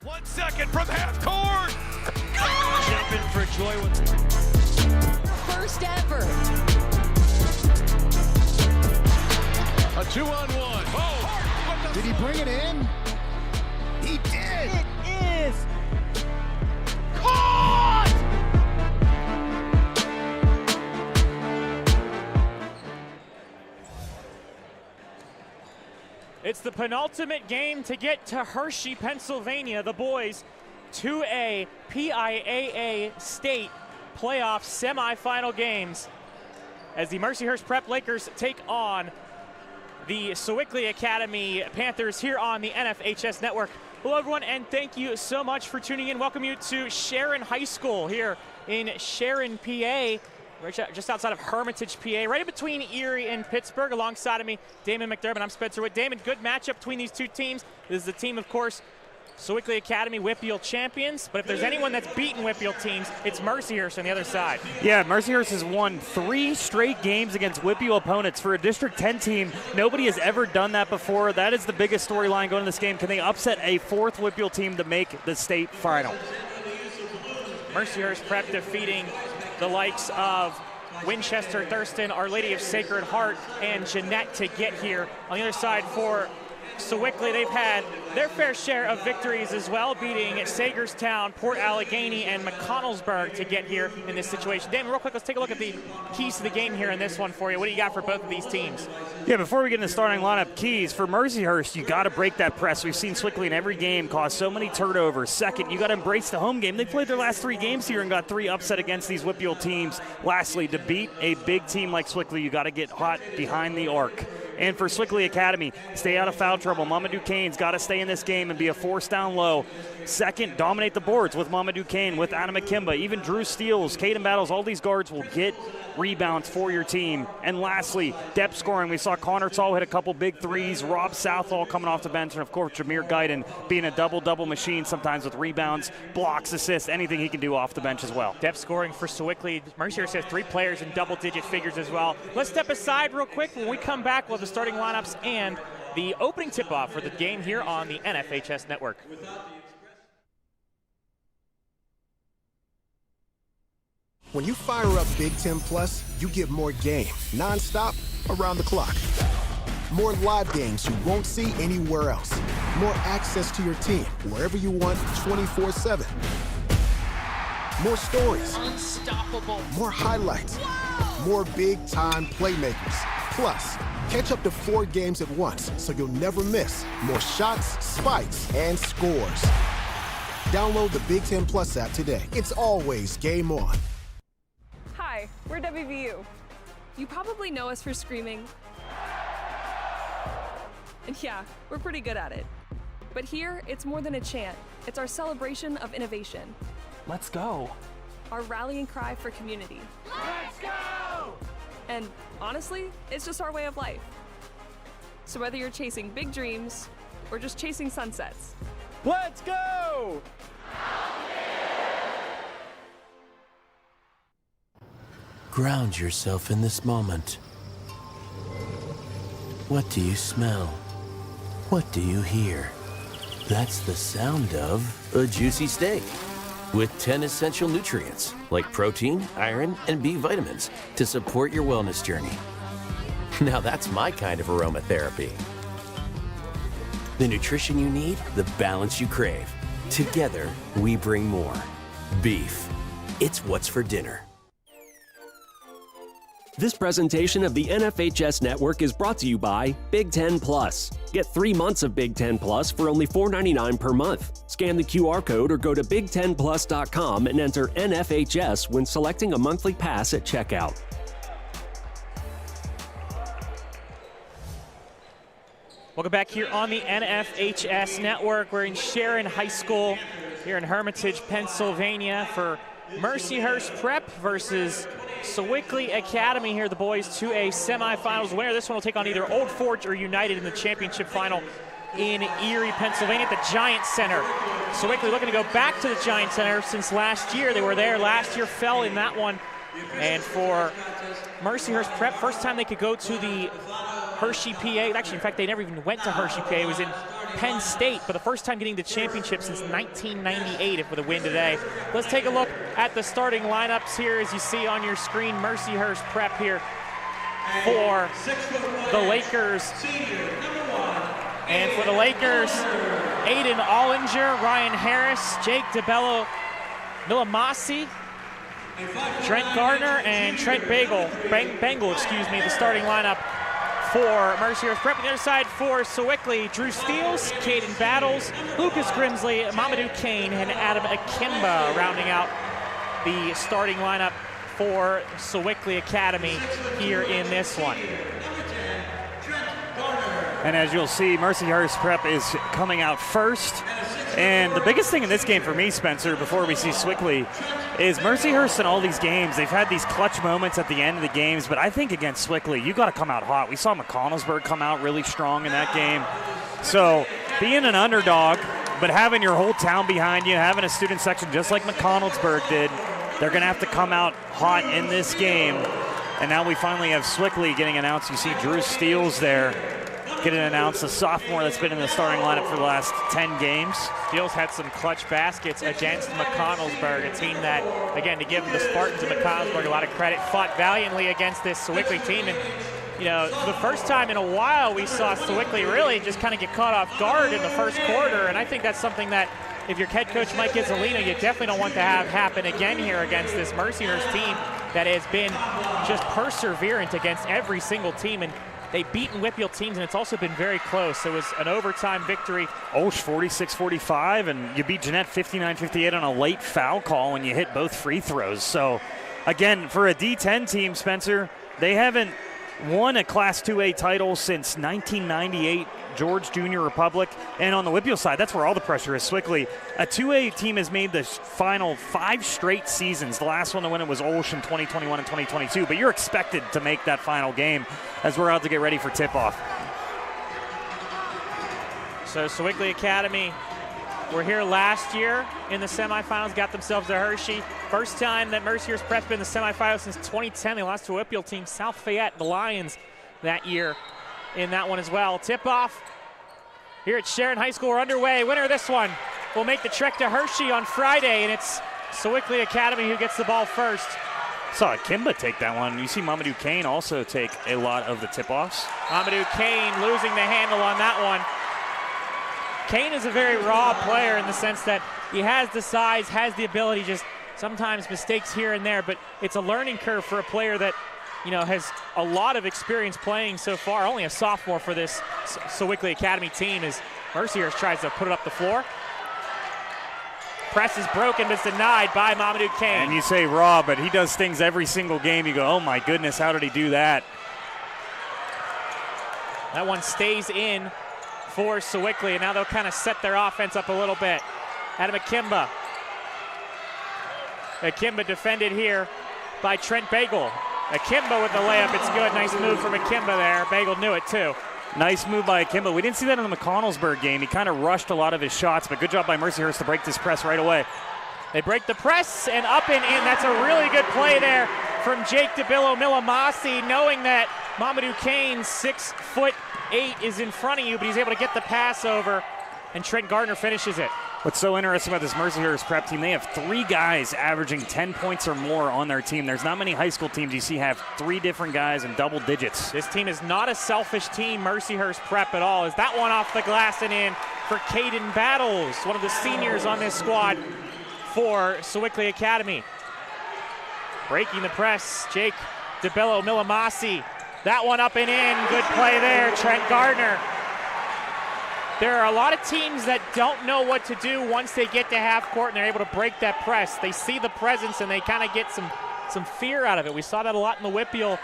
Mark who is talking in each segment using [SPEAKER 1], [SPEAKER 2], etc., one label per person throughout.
[SPEAKER 1] 1 second from half court.
[SPEAKER 2] Jumping for joy with
[SPEAKER 3] first ever.
[SPEAKER 1] A 2-on-1. Oh,
[SPEAKER 4] did he bring it in? He did.
[SPEAKER 2] it is.
[SPEAKER 1] caught!
[SPEAKER 2] It's the penultimate game to get to Hershey, Pennsylvania. The boys 2A PIAA State playoff semifinal games as the Mercyhurst Prep Lakers take on the Sewickley Academy Panthers here on the NFHS Network. Hello, everyone, and thank you so much for tuning in. Welcome you to Sharon High School here in Sharon, PA. Just outside of Hermitage, PA, right in between Erie and Pittsburgh. Alongside of me, Damon McDermott. I'm Spencer Witt. Damon, good matchup between these two teams. This is the team, of course, Sewickley Academy Whitfield champions. But if there's anyone that's beaten Whitfield teams, it's Mercyhurst on the other side.
[SPEAKER 5] Yeah, Mercyhurst has won 3 straight games against Whitfield opponents. For a District 10 team, nobody has ever done that before. That is the biggest storyline going into this game. Can they upset a 4th Whitfield team to make the state final?
[SPEAKER 2] Mercyhurst Prep defeating the likes of Winchester, Thurston, Our Lady of Sacred Heart, and Jeanette to get here. On the other side for Sewickley, they've had their fair share of victories as well, beating Sagerstown, Port Allegheny, and McConnellsburg to get here in this situation. Damon, real quick, let's take a look at the keys to the game here in this one for you. What do you got for both of these teams?
[SPEAKER 5] Yeah, before we get into starting lineup keys, for Mercyhurst, you got to break that press. We've seen Sewickley in every game cause so many turnovers. Second, you got to embrace the home game. They played their last 3 games here and got 3 upset against these Whitfield teams. Lastly, to beat a big team like Sewickley, you got to get hot behind the arc. And for Sewickley Academy, stay out of foul trouble. Mamadou Kane's got to stay in this game and be a force down low. Second, dominate the boards with Mamadou Kane, with Adam Akimba, even Drew Steele, Caden Battles. All these guards will get rebounds for your team. And lastly, depth scoring. We saw Connor Tall hit a couple big threes, Rob Southall coming off the bench, and of course Jameer Guyton being a double-double machine sometimes with rebounds, blocks, assists, anything he can do off the bench as well.
[SPEAKER 2] Depth scoring for Sewickley. Mercyhurst has 3 players in double-digit figures as well. Let's step aside real quick. When we come back, we'll have the starting lineups and the opening tip-off for the game here on the NFHS Network.
[SPEAKER 4] When you fire up Big Ten Plus, you get more game, nonstop, around the clock. More live games you won't see anywhere else. More access to your team, wherever you want, 24/7. More stories.
[SPEAKER 3] Unstoppable.
[SPEAKER 4] More highlights. Wow. More big-time playmakers. Plus, catch up to 4 games at once, so you'll never miss more shots, spikes, and scores. Download the Big Ten Plus app today. It's always game on.
[SPEAKER 6] Hi, we're WVU. You probably know us for screaming. And yeah, we're pretty good at it. But here, it's more than a chant. It's our celebration of innovation.
[SPEAKER 5] Let's go.
[SPEAKER 6] Our rallying cry for community.
[SPEAKER 1] Let's go!
[SPEAKER 6] And honestly, it's just our way of life. So whether you're chasing big dreams or just chasing sunsets.
[SPEAKER 5] Let's go!
[SPEAKER 7] Ground yourself in this moment. What do you smell? What do you hear? That's the sound of a juicy steak with 10 essential nutrients like protein, iron, and B vitamins to support your wellness journey. Now that's my kind of aromatherapy. The nutrition you need, the balance you crave. Together, we bring more. Beef. It's what's for dinner.
[SPEAKER 8] This presentation of the NFHS Network is brought to you by Big Ten Plus. Get 3 months of Big Ten Plus for only $4.99 per month. Scan the QR code or go to big10plus.com and enter NFHS when selecting a monthly pass at checkout.
[SPEAKER 2] Welcome back here on the NFHS Network. We're in Sharon High School here in Hermitage, Pennsylvania for Mercyhurst Prep versus Sewickley Academy here. The boys 2A semifinals winner. This one will take on either Old Forge or United in the championship final in Erie, Pennsylvania at the Giant Center. Sewickley looking to go back to the Giant Center since last year. They were there last year, fell in that one. And for Mercyhurst Prep, first time they could go to the Hershey, PA. Actually, in fact, they never even went to Hershey, PA. It was in Penn State for the first time getting the championship since 1998 with a win today. Let's take a look at the starting lineups here as you see on your screen. Mercyhurst Prep here for the Lakers. And for the Lakers, Aiden Ollinger, Ryan Harris, Jake DeBello, Milamasi, Trent Gardner, and Trent Bengal, the starting lineup for Mercyhurst Prep. On the other side for Sewickley, Drew Steele, Caden Battles, Lucas Grimsley, Mamadou Kane, and Adam Akimba rounding out the starting lineup for Sewickley Academy here in this one.
[SPEAKER 5] And as you'll see, Mercyhurst Prep is coming out first. And the biggest thing in this game for me, Spencer, before we see Sewickley, is Mercyhurst in all these games, they've had these clutch moments at the end of the games, but I think against Sewickley, you got to come out hot. We saw McConnellsburg come out really strong in that game. So being an underdog, but having your whole town behind you, having a student section just like McConnellsburg did, they're going to have to come out hot in this game. And now we finally have Sewickley getting announced. You see Drew Steele's there getting announced, a sophomore that's been in the starting lineup for the last 10 games.
[SPEAKER 2] Steele's had some clutch baskets against McConnellsburg, a team that, again, to give the Spartans of McConnellsburg a lot of credit, fought valiantly against this Sewickley team. And, you know, the first time in a while we saw Sewickley really just kind of get caught off guard in the first quarter. And I think that's something that, if you're head coach Mike Izzolino, you definitely don't want to have happen again here against this Mercyhurst team that has been just perseverant against every single team. And they've beaten Whitfield teams, and it's also been very close. It was an overtime victory.
[SPEAKER 5] Osh 46-45, and you beat Jeanette 59-58 on a late foul call when you hit both free throws. So, again, for a D10 team, Spencer, they haven't won a Class 2A title since 1998, George Junior Republic. And on the Whitfield side, that's where all the pressure is. Sewickley, a 2A team has made the final 5 straight seasons. The last one to win it was Olsh in 2021 and 2022. But you're expected to make that final game as we're out to get ready for tip-off.
[SPEAKER 2] So Sewickley Academy were here last year in the semifinals, got themselves a Hershey. First time that Mercyhurst Prep's been in the semifinals since 2010. They lost to a Whitfield team, South Fayette, the Lions, that year in that one as well. Tip-off here at Sharon High School. We're underway. Winner of this one will make the trek to Hershey on Friday, and it's Sewickley Academy who gets the ball first.
[SPEAKER 5] Saw Kimba take that one. You see Mamadou Kane also take a lot of the tip-offs.
[SPEAKER 2] Mamadou Kane losing the handle on that one. Kane is a very raw player in the sense that he has the size, has the ability, just sometimes mistakes here and there, but it's a learning curve for a player that, you know, has a lot of experience playing so far. Only a sophomore for this Sewickley Academy team as Mercyhurst tries to put it up the floor. Press is broken, but it's denied by Mamadou Kane.
[SPEAKER 5] And you say raw, but he does things every single game. You go, oh my goodness, how did he do that?
[SPEAKER 2] That one stays in for Sewickley, and now they'll kind of set their offense up a little bit. Adam Akimba. Akimba defended here by Trent Bagel. Akimba with the layup, it's good. Nice move from Akimba there. Bagel knew it too.
[SPEAKER 5] Nice move by Akimba. We didn't see that in the McConnellsburg game. He kind of rushed a lot of his shots, but good job by Mercyhurst to break this press right away.
[SPEAKER 2] They break the press and up and in. That's a really good play there from Jake DeBillo Milamasi, knowing that Mamadou Kane, 6'8", is in front of you, but he's able to get the pass over, and Trent Gardner finishes it.
[SPEAKER 5] What's so interesting about this Mercyhurst Prep team, they have 3 guys averaging 10 points or more on their team. There's not many high school teams you see have 3 different guys in double digits.
[SPEAKER 2] This team is not a selfish team, Mercyhurst Prep, at all. Is that one off the glass and in for Caden Battles, one of the seniors on this squad for Sewickley Academy. Breaking the press, Jake DeBello Milamasi. That one up and in, good play there, Trent Gardner. There are a lot of teams that don't know what to do once they get to half court and they're able to break that press. They see the presence and they kind of get some fear out of it. We saw that a lot in the Whitfield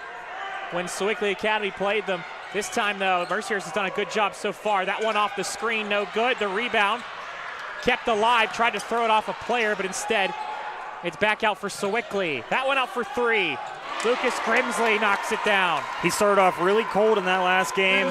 [SPEAKER 2] when Sewickley Academy played them. This time, though, Mercyhurst has done a good job so far. That one off the screen, no good. The rebound kept alive, tried to throw it off a player, but instead it's back out for Sewickley. That one out for 3. Lucas Grimsley knocks it down.
[SPEAKER 5] He started off really cold in that last game,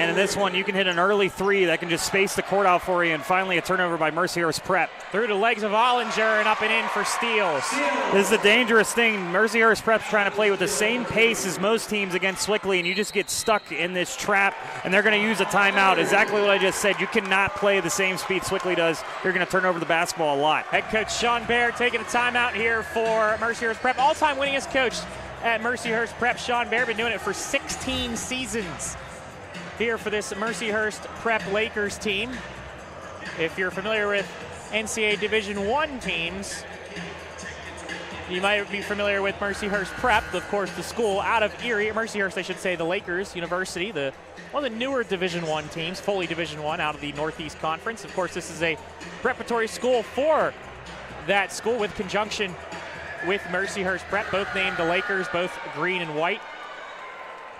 [SPEAKER 5] And in this one, you can hit an early three that can just space the court out for you, and finally a turnover by Mercyhurst Prep.
[SPEAKER 2] Through the legs of Ollinger and up and in for steals.
[SPEAKER 5] This is a dangerous thing. Mercyhurst Prep's trying to play with the same pace as most teams against Sewickley, and you just get stuck in this trap, and they're going to use a timeout. Exactly what I just said. You cannot play the same speed Sewickley does. You're going to turn over the basketball a lot.
[SPEAKER 2] Head coach Sean Baer taking a timeout here for Mercyhurst Prep. All-time winningest coach at Mercyhurst Prep. Sean Baer, been doing it for 16 seasons here for this Mercyhurst Prep Lakers team. If you're familiar with NCAA Division I teams, you might be familiar with Mercyhurst Prep, of course, the school out of Erie. Mercyhurst, I should say, the Lakers University, one of the newer Division I teams, fully Division I out of the Northeast Conference. Of course, this is a preparatory school for that school with conjunction with Mercyhurst Prep, both named the Lakers, both green and white.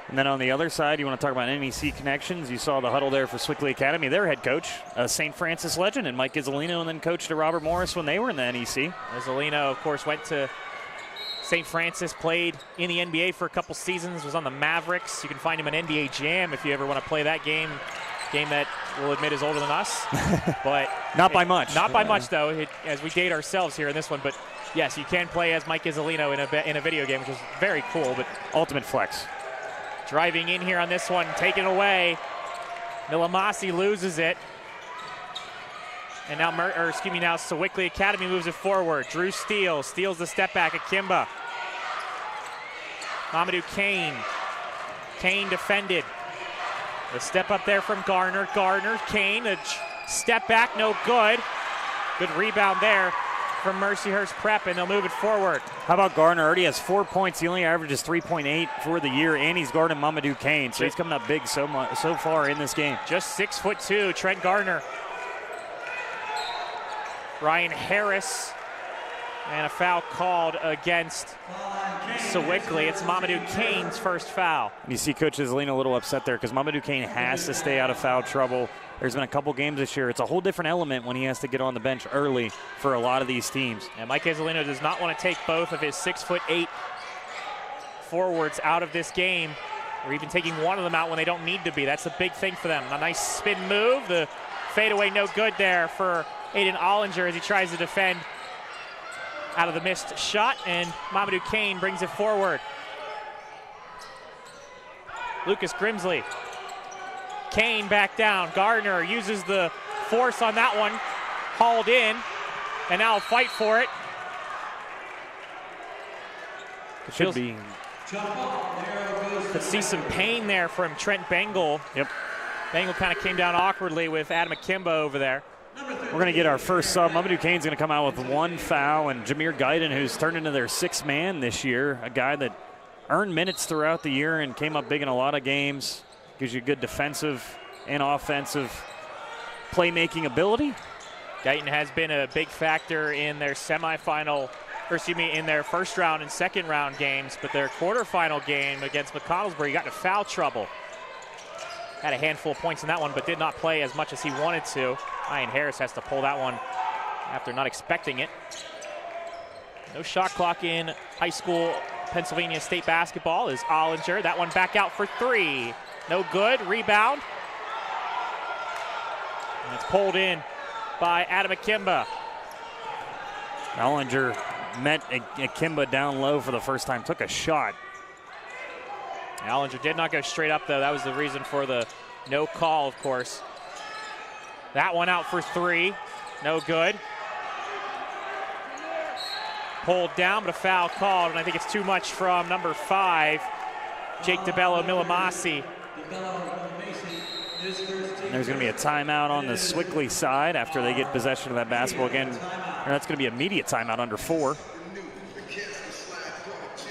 [SPEAKER 5] And then on the other side, you want to talk about NEC connections. You saw the huddle there for Sewickley Academy. Their head coach, a St. Francis legend, and Mike Izzolino, and then coached Robert Morris when they were in the NEC.
[SPEAKER 2] Izzolino, of course, went to St. Francis, played in the NBA for a couple seasons, was on the Mavericks. You can find him on NBA Jam if you ever want to play that game that we'll admit is older than us. But
[SPEAKER 5] not by much.
[SPEAKER 2] Not by much, though, as we date ourselves here in this one. But yes, you can play as Mike Izzolino in a video game, which is very cool. But
[SPEAKER 5] ultimate flex.
[SPEAKER 2] Driving in here on this one, taken away. Milamasi loses it. And now, now Sewickley Academy moves it forward. Drew steals the step back. Akimba. Mamadou Kane. Kane defended. The step up there from Garner. Kane, a step back, no good. Good rebound there from Mercyhurst Prep, and they'll move it forward.
[SPEAKER 5] How about Garner? Already has 4 points. He only averages 3.8 for the year, and he's guarding Mamadou Kane, so he's coming up big so far in this game.
[SPEAKER 2] Just 6'2", Trent Garner. Ryan Harris, and a foul called against Sewickley. It's Mamadou Kane's first foul.
[SPEAKER 5] And you see Coach Izzolino a little upset there because Mamadou Kane has to stay out of foul trouble. There's been a couple games this year. It's a whole different element when he has to get on the bench early for a lot of these teams.
[SPEAKER 2] And Mike Izzolino does not want to take both of his 6'8" forwards out of this game, or even taking one of them out when they don't need to be. That's a big thing for them. A nice spin move. The fadeaway no good there for Aiden Ollinger as he tries to defend out of the missed shot, and Mamadou Kane brings it forward. Lucas Grimsley. Kane back down. Gardner uses the force on that one. Hauled in, and now a fight for it.
[SPEAKER 5] Should be.
[SPEAKER 2] Could see some pain there from Trent Bengal.
[SPEAKER 5] Yep.
[SPEAKER 2] Bengal kind of came down awkwardly with Adam Akimba over there.
[SPEAKER 5] We're going to get our first sub. Mamadou Kane's going to come out with one foul, and Jameer Guyton, who's turned into their sixth man this year, a guy that earned minutes throughout the year and came up big in a lot of games. Gives you good defensive and offensive playmaking ability.
[SPEAKER 2] Guyton has been a big factor in their in their first round and second round games, but their quarterfinal game against McConnellsburg, he got into foul trouble. Had a handful of points in that one, but did not play as much as he wanted to. Ryan Harris has to pull that one after not expecting it. No shot clock in high school Pennsylvania State basketball is Ollinger. That one back out for three. No good. Rebound. And it's pulled in by Adam Akimba.
[SPEAKER 5] Ollinger met Akimba down low for the first time. Took a shot.
[SPEAKER 2] Ollinger did not go straight up, though. That was the reason for the no call, of course. That one out for three. No good. Pulled down, but a foul called, and I think it's too much from number 5, Jake DeBello Milamasi.
[SPEAKER 5] There's going to be a timeout on the Sewickley side after they get possession of that basketball again. And that's going to be immediate timeout under 4.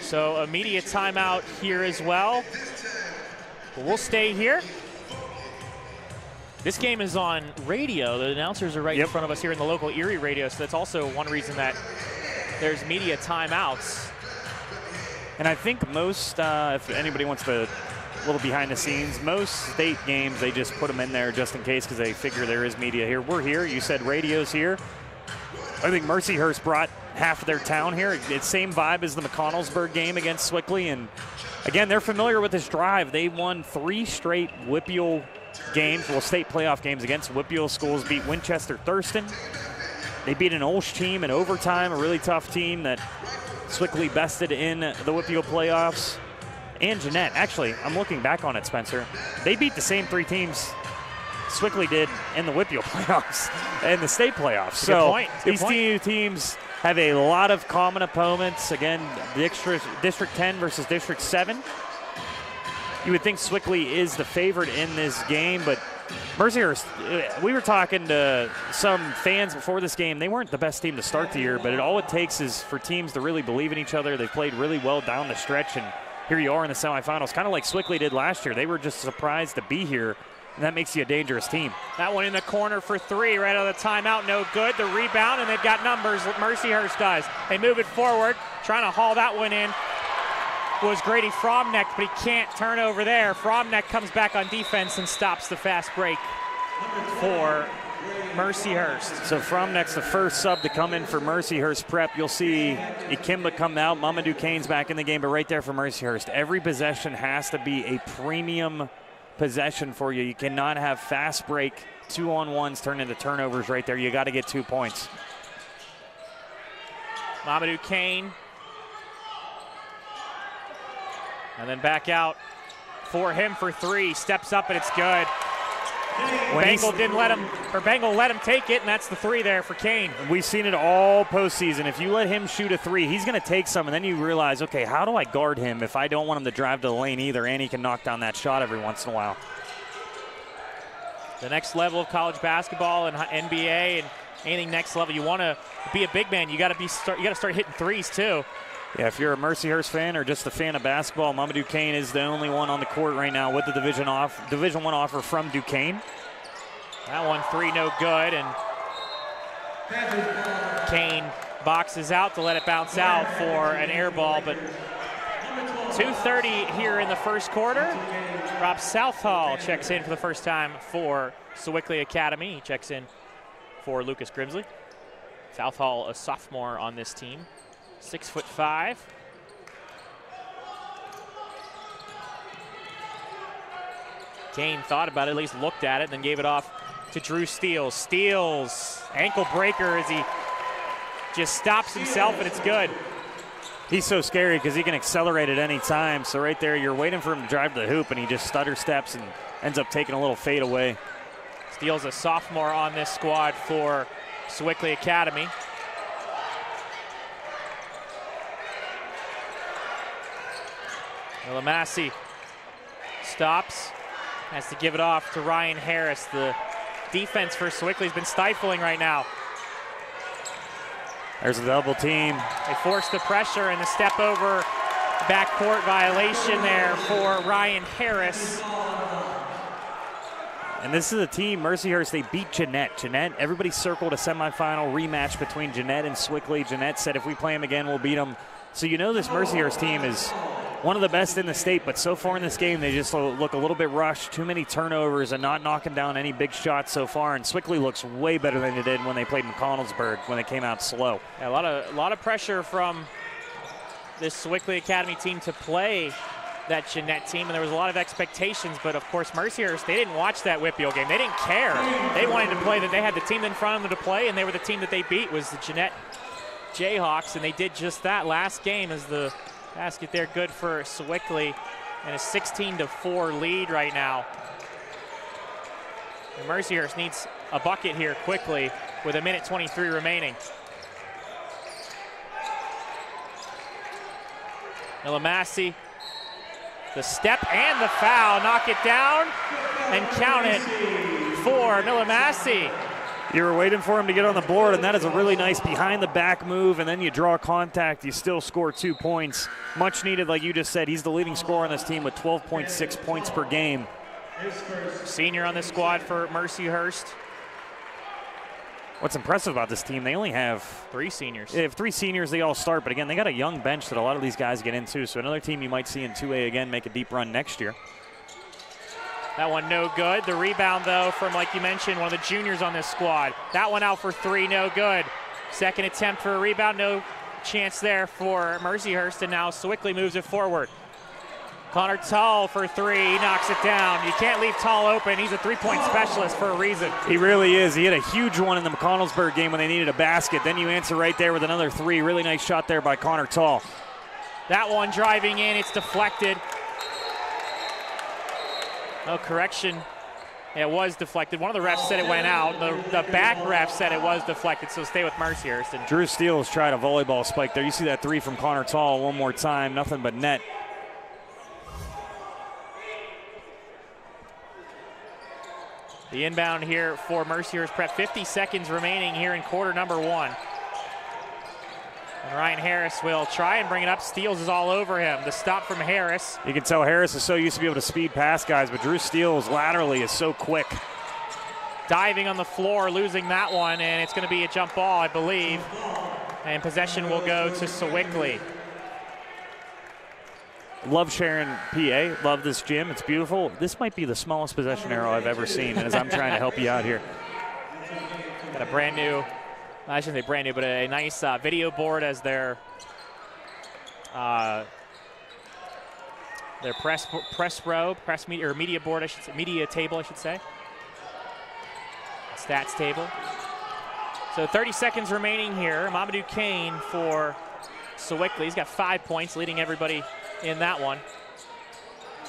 [SPEAKER 2] So immediate timeout here as well. But we'll stay here. This game is on radio. The announcers are right in front of us here in the local Erie radio, so that's also one reason that there's media timeouts.
[SPEAKER 5] And I think most, if anybody wants to a little behind the scenes, most state games, they just put them in there just in case because they figure there is media here. We're here. You said radio's here. I think Mercyhurst brought half of their town here. It's same vibe as the McConnellsburg game against Sewickley. And again, they're familiar with this drive. They won 3 straight WPIAL games, well, state playoff games against Whitfield schools, beat Winchester Thurston. They beat an Olsh team in overtime, a really tough team that Sewickley bested in the Whitfield playoffs. And Jeanette, actually, I'm looking back on it, Spencer. They beat the same 3 teams Sewickley did in the Whitfield playoffs and the state playoffs. So these two teams have a lot of common opponents. Again, District 10 versus District 7. You would think Sewickley is the favorite in this game, but Mercyhurst, we were talking to some fans before this game. They weren't the best team to start the year, but all it takes is for teams to really believe in each other. They've played really well down the stretch, and here you are in the semifinals, kind of like Sewickley did last year. They were just surprised to be here, and that makes you a dangerous team. That one in the corner for 3 right out of the timeout, no good. The rebound, and they've got numbers. Mercyhurst does. They move it forward, trying to haul that one in. Was Grady Fromneck, but he can't turn over there. Fromneck comes back on defense and stops the fast break for Mercyhurst. So Fromneck's the first sub to come in for Mercyhurst prep. You'll see Ikimba come out. Mama Duquesne's back in the game, but right there for Mercyhurst. Every possession has to be a premium possession for you. You cannot have fast break 2-on-1s turn into turnovers right there. You got to get 2 points. Mama Duquesne. And then back out for him for 3. Steps up and it's good. Bengal let him take it, and that's the 3 there for Kane. We've seen it all postseason. If you let him shoot a 3, he's going to take some, and then you realize, okay, how do I guard him if I don't want him to drive to the lane either, and he can knock down that shot every once in a while. The next level of college basketball and NBA and anything next level, you want to be a big man. You got to start hitting 3s too. Yeah, if you're a Mercyhurst fan or just a fan of basketball, Mama Duquesne is the only one on the court right now with the Division I offer from Duquesne. That one 3 no good, and Kane boxes out to let it bounce out for an air ball, but 2:30 here in the first quarter. Rob Southall checks in for the first time for Sewickley Academy. He checks in for Lucas Grimsley. Southall, a sophomore on this team. 6'5". Kane thought about it, at least looked at it, then gave it off to Drew Steele. Steele's ankle breaker as he just stops himself, and it's good. He's so scary because he can accelerate at any time. So right there, you're waiting for him to drive to the hoop, and he just stutter steps and ends up taking a little fade away. Steele's a sophomore on this squad for Sewickley Academy. Lamassi stops, has to give it off to Ryan Harris. The defense for Sewickley has been stifling right now. There's a double team. They force the pressure and the step over backcourt violation there for Ryan Harris. And this is a team, Mercyhurst, they beat Jeanette. Jeanette, everybody circled a semifinal rematch between Jeanette and Sewickley. Jeanette said if we play them again, we'll beat them. So you know this Mercyhurst team is one of the best in the state, but so far in this game, they just look a little bit rushed. Too many turnovers and not knocking down any big shots so far. And Sewickley looks way better than they did when they played McConnellsburg, when they came out slow. Yeah, a lot of pressure from this Sewickley Academy team to play that Jeanette team, and there was a lot of expectations, but of course Mercyhurst, they didn't watch that Whitfield game. They didn't care. They wanted to play that they had the team in front of them to play, and they were the team that they beat was the Jeanette Jayhawks, and they did just that last game as the basket there good for Sewickley, and a 16-4 lead right now. And Mercyhurst needs a bucket here quickly with 1:23 remaining. Lamassi, the step and the foul, knock it down and count it for Lamassi. You were waiting for him to get on the board, and that is a really nice behind-the-back move, and then you draw contact, you still score 2 points. Much needed, like you just said. He's the leading scorer on this team with 12.6 points per game. Senior on this squad for Mercyhurst. What's impressive about this team, they only have 3 seniors. They have 3 seniors, they all start, but again, they got a young bench that a lot of these guys get into, so another team you might see in 2A again make a deep run next year. That one no good. The rebound, though, from, like you mentioned, one of the juniors on this squad. That one out for 3, no good. Second attempt for a rebound, no chance there for Mercyhurst, and now Sewickley moves it forward.
[SPEAKER 2] Connor Tull for three, he knocks it down. You can't leave Tull open. He's a three-point specialist for a reason.
[SPEAKER 5] He really is. He had a huge one in the McConnellsburg game when they needed a basket. Then you answer right there with another three. Really nice shot there by Connor Tull.
[SPEAKER 2] That one driving in, it's deflected. No correction. It was deflected. One of the refs said it went out. The back ref said it was deflected, so stay with Mercyhurst. And
[SPEAKER 5] Drew Steele's tried a volleyball spike there. You see that three from Connor Tull one more time. Nothing but net.
[SPEAKER 2] the inbound here for Mercyhurst Prep. 50 seconds remaining here in quarter number one. And Ryan Harris will try and bring it up. Steeles is all over him. The stop from Harris.
[SPEAKER 5] You can tell Harris is so used to be able to speed past guys, but Drew Steeles laterally is so quick.
[SPEAKER 2] Diving on the floor, losing that one, and it's going to be a jump ball, I believe. And possession will go to Sewickley.
[SPEAKER 5] Love Sharon, PA. Love this gym. It's beautiful. This might be the smallest possession arrow I've ever seen, as I'm trying to help you out here.
[SPEAKER 2] Got a brand new, I shouldn't say brand new, but a nice video board as their media board, I should say, media table, I should say. Stats table. So 30 seconds remaining here. Mamadou Kane for Sewickley. He's got 5 points, leading everybody in that one.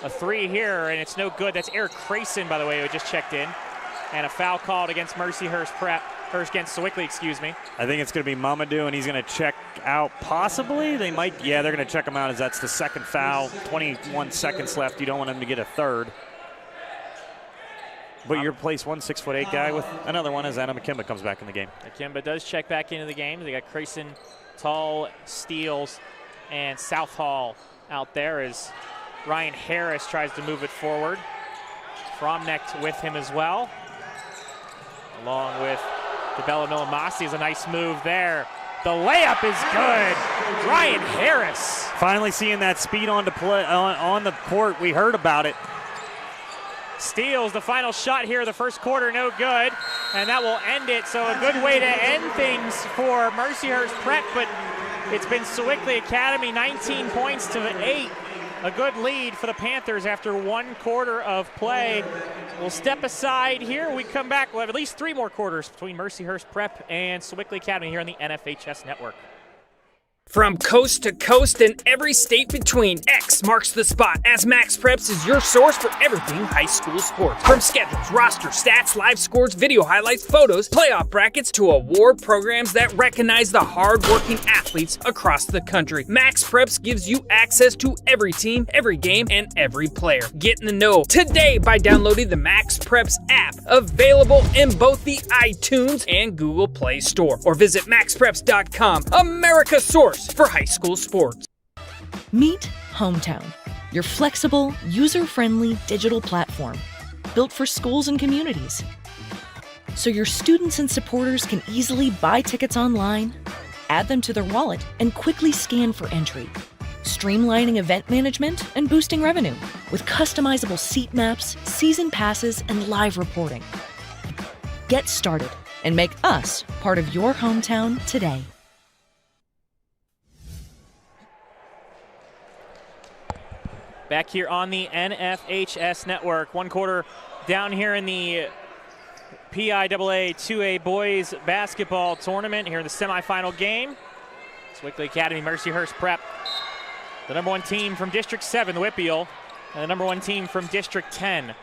[SPEAKER 2] A three here, and it's no good. That's Eric Crayson, by the way, who just checked in. And a foul called against Mercyhurst Prep, or against Sewickley, excuse me.
[SPEAKER 5] I think it's going to be Mamadou, and he's going to check out possibly. They might, yeah, they're going to check him out as that's the second foul. 21 seconds left. You don't want him to get a third. But you replace one 6'8" guy with another one as Anna McKimba comes back in the game.
[SPEAKER 2] McKimba does check back into the game. They got Crayson, Tull, Steeles, and Southall out there as Ryan Harris tries to move it forward. Fromnecht with him as well, along with DeBella Milamasi. Is a nice move there. The layup is good. Ryan Harris.
[SPEAKER 5] Finally seeing that speed on the court. We heard about it.
[SPEAKER 2] Steeles, the final shot here of the first quarter, no good, and that will end it. So a good way to end things for Mercyhurst Prep, but it's been Sewickley Academy 19 points to 8. A good lead for the Panthers after 1 quarter of play. We'll step aside here. We come back. We'll have at least 3 more quarters between Mercyhurst Prep and Sewickley Academy here on the NFHS Network.
[SPEAKER 9] From coast to coast and every state between, X marks the spot as Max Preps is your source for everything high school sports. From schedules, roster, stats, live scores, video highlights, photos, playoff brackets, to award programs that recognize the hard-working athletes across the country. Max Preps gives you access to every team, every game, and every player. Get in the know today by downloading the Max Preps app, available in both the iTunes and Google Play Store. Or visit maxpreps.com, America's source for high school sports.
[SPEAKER 10] Meet Hometown, your flexible, user-friendly digital platform built for schools and communities. So your students and supporters can easily buy tickets online, add them to their wallet, and quickly scan for entry. Streamlining event management and boosting revenue with customizable seat maps, season passes, and live reporting. Get started and make us part of your hometown today.
[SPEAKER 2] Back here on the NFHS Network. 1 quarter down here in the PIAA 2A Boys Basketball Tournament here in the semifinal game. Sewickley Academy, Mercyhurst Prep. The number 1 team from District 7, the Whitfield, and the number 1 team from District 10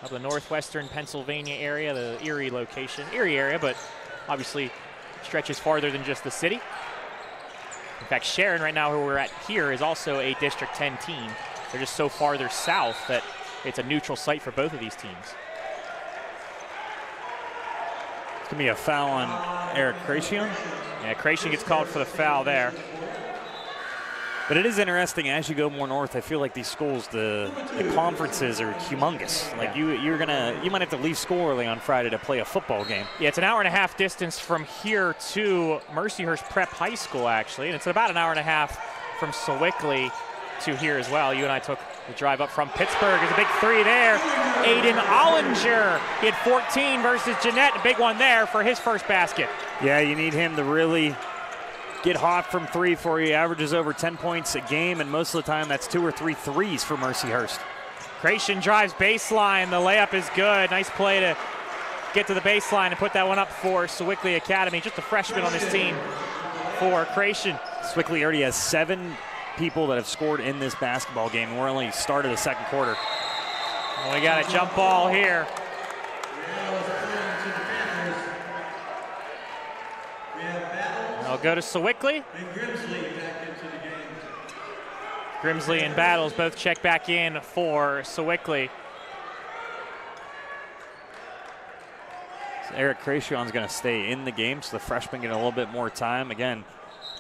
[SPEAKER 2] of the northwestern Pennsylvania area, the Erie location. Erie area, but obviously stretches farther than just the city. In fact, Sharon right now, who we're at here, is also a District 10 team. They're just so farther south that it's a neutral site for both of these teams.
[SPEAKER 5] It's going to be a foul on Eric Crayson.
[SPEAKER 2] Yeah, Crayson gets called for the foul there.
[SPEAKER 5] But it is interesting, as you go more north, I feel like these schools, the conferences are humongous. Like you might have to leave school early on Friday to play a football game.
[SPEAKER 2] Yeah, it's an hour and a half distance from here to Mercyhurst Prep High School, actually. And it's about an hour and a half from Sewickley to here as well. You and I took the drive up from Pittsburgh. There's a big three there. Aiden Ollinger, he had 14 versus Jeanette. A big one there for his first basket.
[SPEAKER 5] Yeah, you need him to really get hot from three for you. Averages over 10 points a game, and most of the time that's 2 or 3 threes for Mercyhurst.
[SPEAKER 2] Creation drives baseline. The layup is good. Nice play to get to the baseline and put that one up for Sewickley Academy. Just a freshman on this team for Creation.
[SPEAKER 5] Sewickley already has 7 people that have scored in this basketball game, and we're only started the second quarter.
[SPEAKER 2] We got a jump ball here. I'll go to Sewickley. Grimsley and Battles both check back in for Sewickley.
[SPEAKER 5] So Eric Crayshon's going to stay in the game, so the freshman get a little bit more time. Again,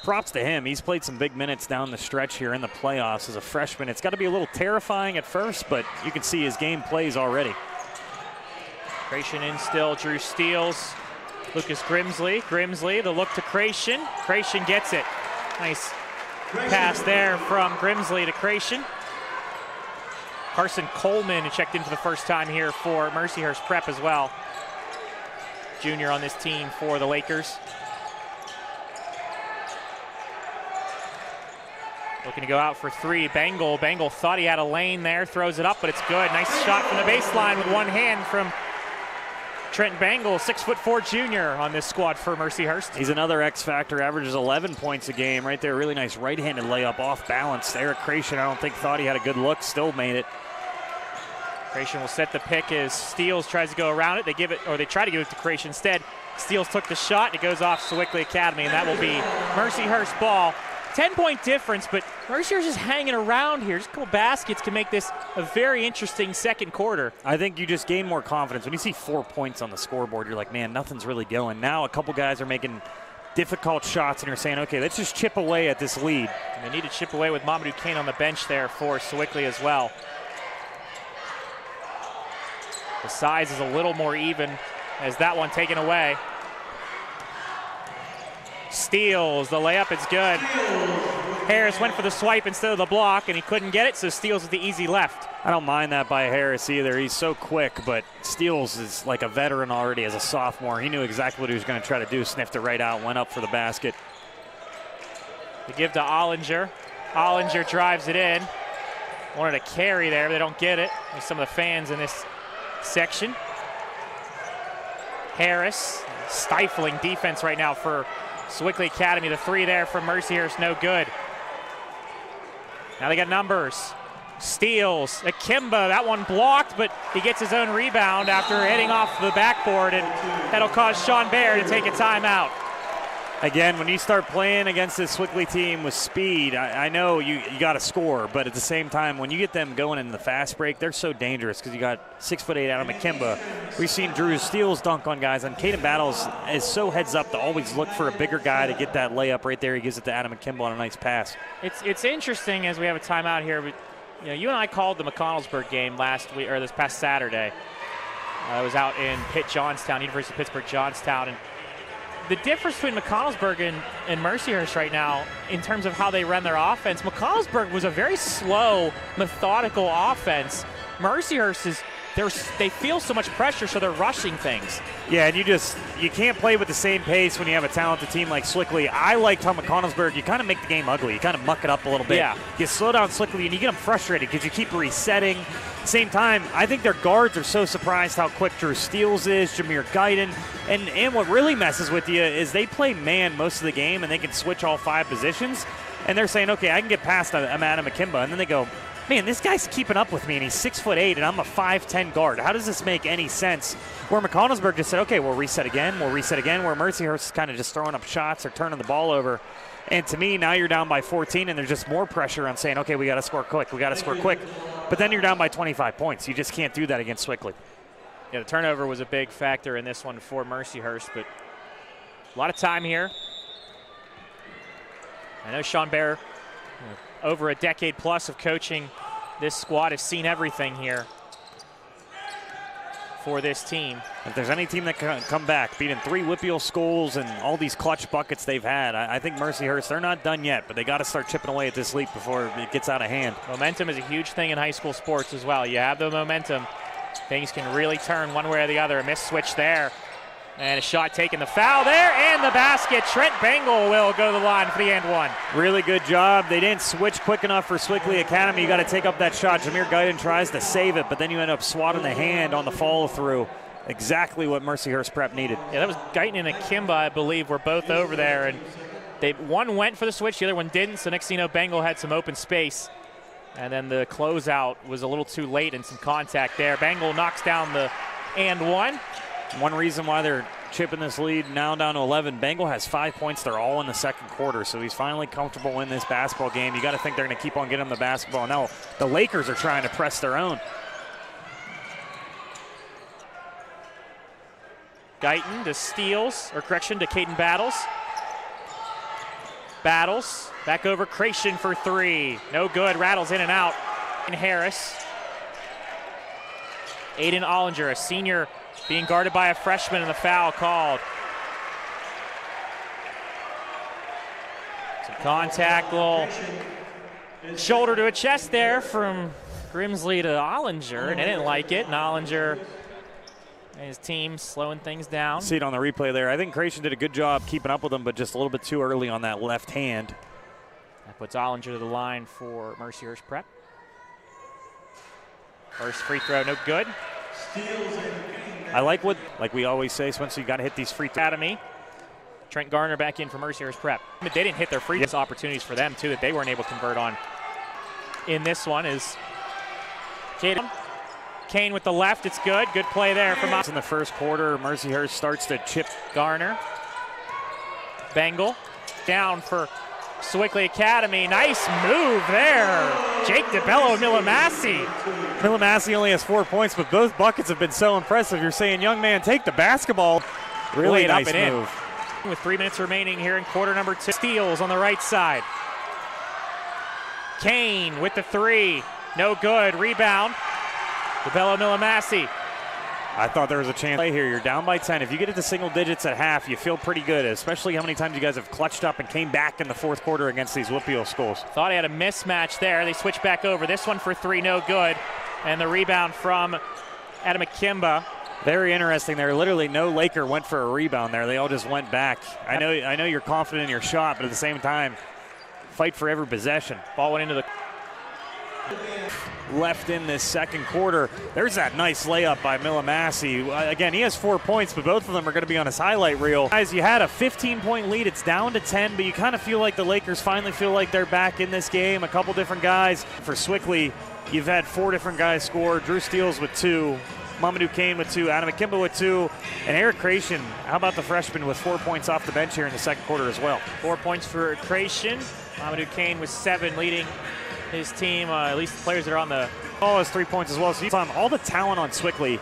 [SPEAKER 5] props to him. He's played some big minutes down the stretch here in the playoffs as a freshman. It's got to be a little terrifying at first, but you can see his game plays already.
[SPEAKER 2] Creation in still. Drew steals. Lucas Grimsley. Grimsley, the look to Creation. Creation gets it. Nice pass there from Grimsley to Creation. Carson Coleman checked in for the first time here for Mercyhurst Prep as well. Junior on this team for the Lakers. Looking to go out for three. Bengal thought he had a lane there. Throws it up, but it's good. Nice shot from the baseline with one hand from Trent Bengal, 6'4" junior on this squad for Mercyhurst.
[SPEAKER 5] He's another X factor, averages 11 points a game right there. Really nice right-handed layup off balance. Eric Creation, I don't think thought he had a good look, still made it.
[SPEAKER 2] Creation will set the pick as Steele tries to go around it. They give it, or they try to give it to Creation instead. Steele took the shot, and it goes off Sewickley Academy, and that will be Mercyhurst ball. 10-point difference, but Mercyhurst is hanging around here. Just a couple baskets can make this a very interesting second quarter.
[SPEAKER 5] I think you just gain more confidence. When you see 4 points on the scoreboard, you're like, man, nothing's really going. Now a couple guys are making difficult shots, and you're saying, okay, let's just chip away at this lead.
[SPEAKER 2] And they need to chip away with Mamadou Kane on the bench there for Sewickley as well. The size is a little more even as that one taken away. Steals, the layup, it's good. Harris went for the swipe instead of the block, and he couldn't get it, so Steals with the easy left.
[SPEAKER 5] I don't mind that by Harris either. He's so quick, but Steals is like a veteran already as a sophomore. He knew exactly what he was going to try to do, sniffed it right out, went up for the basket.
[SPEAKER 2] They give to Ollinger. Ollinger drives it in. Wanted a carry there, but they don't get it. There's some of the fans in this section. Harris, stifling defense right now for Sewickley Academy. The three there from Mercyhurst, no good. Now they got numbers. Steals, Akimba, that one blocked, but he gets his own rebound after heading off the backboard, and that'll cause Sean Baer to take a timeout.
[SPEAKER 5] Again, when you start playing against this Sewickley team with speed, I know you got to score, but at the same time, when you get them going in the fast break, they're so dangerous because you got 6'8" Adam Akimba. We've seen Drew Steele dunk on guys, and Caden Battles is so heads up to always look for a bigger guy to get that layup right there. He gives it to Adam Akimba on a nice pass.
[SPEAKER 2] It's interesting as we have a timeout here. But, you know, you and I called the McConnellsburg game last week, or this past Saturday. I was out in Pitt, Johnstown, University of Pittsburgh, Johnstown, and the difference between McConnellsburg and Mercyhurst right now in terms of how they run their offense, McConnellsburg was a very slow, methodical offense. Mercyhurst is, they feel so much pressure, so they're rushing things.
[SPEAKER 5] Yeah, and you can't play with the same pace when you have a talented team like Sewickley. I liked how McConnellsburg, you kind of make the game ugly. You kind of muck it up a little bit.
[SPEAKER 2] Yeah.
[SPEAKER 5] You slow down Sewickley, and you get them frustrated because you keep resetting. Same time, I think their guards are so surprised how quick Drew Steele is, Jameer Guyton, and what really messes with you is they play man most of the game, and they can switch all 5 positions, and they're saying, okay, I can get past Adam Akimba, and then they go, man, this guy's keeping up with me, and he's 6'8", and I'm a 5'10" guard. How does this make any sense? Where McConnellsburg just said, okay, we'll reset again, where Mercyhurst is kind of just throwing up shots or turning the ball over. And to me, now you're down by 14, and there's just more pressure on saying, okay, we got to score quick. But then you're down by 25 points. You just can't do that against Sewickley.
[SPEAKER 2] Yeah, the turnover was a big factor in this one for Mercyhurst, but a lot of time here. I know Sean Baer, over a decade plus of coaching this squad, has seen everything here for this team.
[SPEAKER 5] If there's any team that can come back, beating 3 Whitfield schools and all these clutch buckets they've had, I think Mercyhurst, they're not done yet, but they got to start chipping away at this lead before it gets out of hand.
[SPEAKER 2] Momentum is a huge thing in high school sports as well. You have the momentum, things can really turn one way or the other. A missed switch there. And a shot taken, the foul there, and the basket. Trent Bangle will go to the line for the and one.
[SPEAKER 5] Really good job. They didn't switch quick enough for Sewickley Academy. You got to take up that shot. Jameer Guyton tries to save it, but then you end up swatting the hand on the follow through. Exactly what Mercyhurst Prep needed.
[SPEAKER 2] Yeah, that was Guyton and Akimba, I believe, were both over there, and one went for the switch, the other one didn't, so next thing you know, Bangle had some open space. And then the closeout was a little too late and some contact there. Bangle knocks down the and one.
[SPEAKER 5] One reason why they're chipping this lead now down to 11, Bangle has 5 points. They're all in the second quarter, so he's finally comfortable in this basketball game. You got to think they're going to keep on getting him the basketball. Now the Lakers are trying to press their own.
[SPEAKER 2] Guyton to steals, or correction, to Caden Battles. Battles, back over Creation for three. No good, rattles in and out. And Harris. Aiden Ollinger, a senior, being guarded by a freshman, and the foul called. Some contact, little shoulder to a chest there from Grimsley to Ollinger, and they didn't like it. And Ollinger and his team slowing things down.
[SPEAKER 5] See it on the replay there. I think Creation did a good job keeping up with him, but just a little bit too early on that left hand.
[SPEAKER 2] That puts Ollinger to the line for Mercyhurst Prep. First free throw, no good.
[SPEAKER 5] I like we always say, Spencer, you got to hit these free throws.
[SPEAKER 2] Academy. Trent Garner back in for Mercyhurst Prep. They didn't hit their free throw opportunities for them, too, that they weren't able to convert on. In this one is Caden. Kane with the left, it's good. Good play there from
[SPEAKER 5] in the first quarter. Mercyhurst starts to chip.
[SPEAKER 2] Garner. Bangle down for Sewickley Academy. Nice move there. Jake DeBello and Millamasi.
[SPEAKER 5] Millamasi only has 4 points, but both buckets have been so impressive. You're saying, young man, take the basketball. Really nice move.
[SPEAKER 2] With 3 minutes remaining here in quarter number 2. Steals on the right side. Kane with the three. No good. Rebound. DeBello Millamasi.
[SPEAKER 5] I thought there was a chance here. You're down by 10. If you get it to single digits at half, you feel pretty good, especially how many times you guys have clutched up and came back in the fourth quarter against these WPIAL schools.
[SPEAKER 2] Thought he had a mismatch there. They switch back over. This one for three, no good. And the rebound from Adam Akimba.
[SPEAKER 5] Very interesting there. Literally no Laker went for a rebound there. They all just went back. I know you're confident in your shot, but at the same time, fight for every possession.
[SPEAKER 2] Ball went into the
[SPEAKER 5] left in this second quarter. There's that nice layup by Millamasi. Again, he has 4 points, but both of them are going to be on his highlight reel. Guys, you had a 15-point lead. It's down to 10, but you kind of feel like the Lakers finally feel like they're back in this game. A couple different guys. For Sewickley, you've had 4 different guys score. Drew Steele with 2. Mamadou Kane with 2, Adam Akimba with 2, and Eric Creation, how about the freshman with 4 points off the bench here in the second quarter as well?
[SPEAKER 2] 4 points for Creation. Mamadou Kane with 7, leading his team, at least the players that are on the
[SPEAKER 5] ball, has 3 points as well. So all the talent on Sewickley,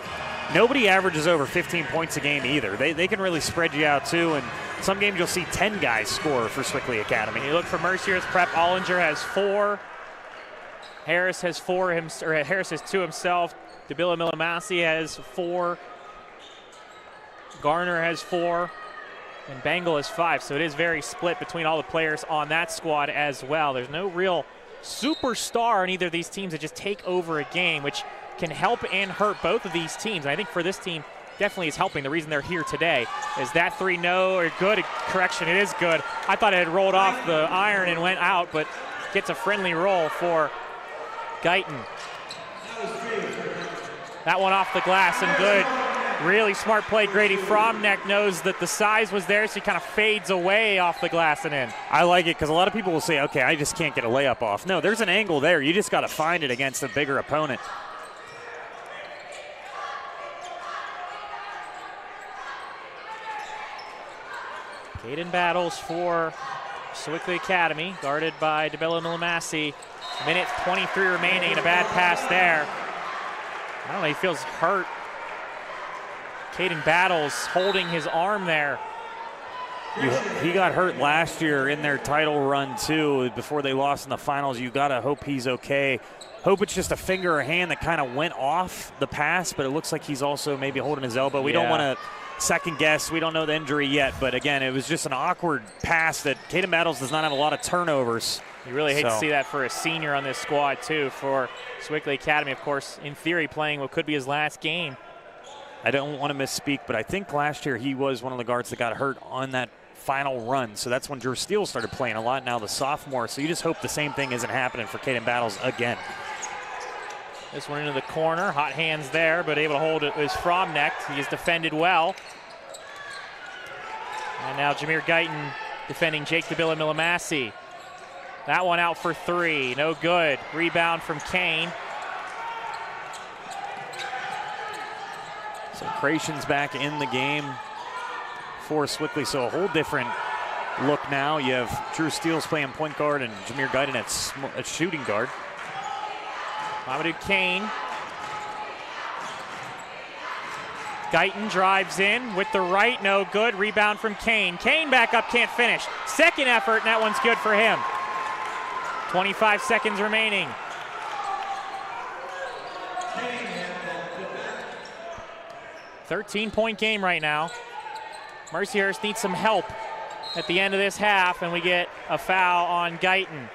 [SPEAKER 5] nobody averages over 15 points a game either. They can really spread you out too, and some games you'll see 10 guys score for Sewickley Academy.
[SPEAKER 2] You look for Mercyhurst Prep, Ollinger has 4. Harris has 4, Harris has 2 himself. DeBello Millamasi has 4. Garner has 4. And Bangle has 5. So it is very split between all the players on that squad as well. There's no real superstar in either of these teams that just take over a game, which can help and hurt both of these teams. And I think for this team, definitely is helping. The reason they're here today is that 3 no or good. Correction, it is good. I thought it had rolled off the iron and went out, but gets a friendly roll for Guyton. That one off the glass and good. Really smart play. Grady Fromneck knows that the size was there, so he kind of fades away off the glass and in.
[SPEAKER 5] I like it because a lot of people will say, okay, I just can't get a layup off. No, there's an angle there. You just got to find it against a bigger opponent.
[SPEAKER 2] Caden Battles for Sewickley Academy, guarded by DeBello Millamasi. Minute 23 remaining, and a bad pass there. I don't know, he feels hurt. Caden Battles holding his arm there.
[SPEAKER 5] He got hurt last year in their title run too, before they lost in the finals. You gotta hope he's okay. Hope it's just a finger or hand that kind of went off the pass, but it looks like he's also maybe holding his elbow. We don't want to second guess. We don't know the injury yet, but again, it was just an awkward pass that Caden Battles does not have a lot of turnovers.
[SPEAKER 2] You really hate to see that for a senior on this squad too, for Sewickley Academy, of course, in theory playing what could be his last game.
[SPEAKER 5] I don't want to misspeak, but I think last year he was one of the guards that got hurt on that final run. So that's when Drew Steele started playing a lot, now the sophomore. So you just hope the same thing isn't happening for Caden Battles again.
[SPEAKER 2] This one into the corner. Hot hands there, but able to hold it is Fromnecht. He has defended well. And now Jameer Guyton defending Jake DeBilla Milamasi. That one out for 3. No good. Rebound from Kane.
[SPEAKER 5] So Creation's back in the game for Sewickley. So a whole different look now. You have Drew Steele's playing point guard and Jameer Guyton at shooting guard.
[SPEAKER 2] Mamadou Kane. Guyton drives in with the right, no good. Rebound from Kane. Kane back up, can't finish. Second effort, and that one's good for him. 25 seconds remaining. $13-point game right now. Mercyhurst needs some help at the end of this half, and we get a foul on Guyton.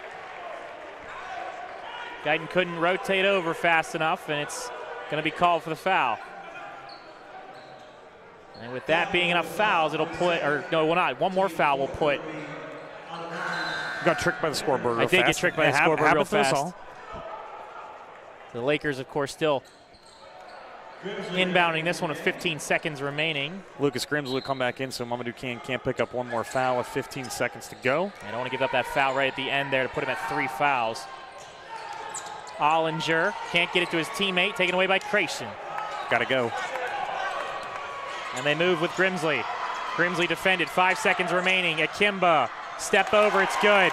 [SPEAKER 2] Guyton couldn't rotate over fast enough, and it's going to be called for the foul. And with that being enough fouls, it'll put, or no, will not. One more foul will put.
[SPEAKER 5] Got tricked by the scoreboard real
[SPEAKER 2] I did
[SPEAKER 5] fast.
[SPEAKER 2] get tricked by the scoreboard real fast.
[SPEAKER 5] All.
[SPEAKER 2] The Lakers, of course, still inbounding this one with 15 seconds remaining.
[SPEAKER 5] Lucas Grimsley will come back in, so Mamadou Kane can't pick up one more foul with 15 seconds to go.
[SPEAKER 2] I don't want to give up that foul right at the end there to put him at 3 fouls. Ollinger can't get it to his teammate, taken away by Creation.
[SPEAKER 5] Got to go.
[SPEAKER 2] And they move with Grimsley. Grimsley defended, 5 seconds remaining. Akimba, step over, it's good.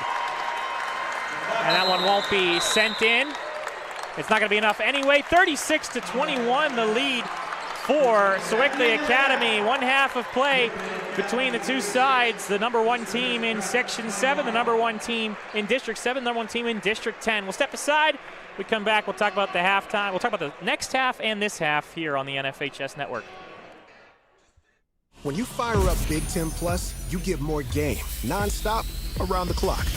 [SPEAKER 2] And that one won't be sent in. It's not going to be enough anyway. 36-21, the lead for Sewickley Academy. One half of play between the two sides. The number 1 team in Section 7, the number 1 team in District 7, the number 1 team in District 10. We'll step aside. We come back, we'll talk about the halftime. We'll talk about the next half and this half here on the NFHS Network.
[SPEAKER 4] When you fire up Big Ten Plus, you get more game, nonstop, around the clock.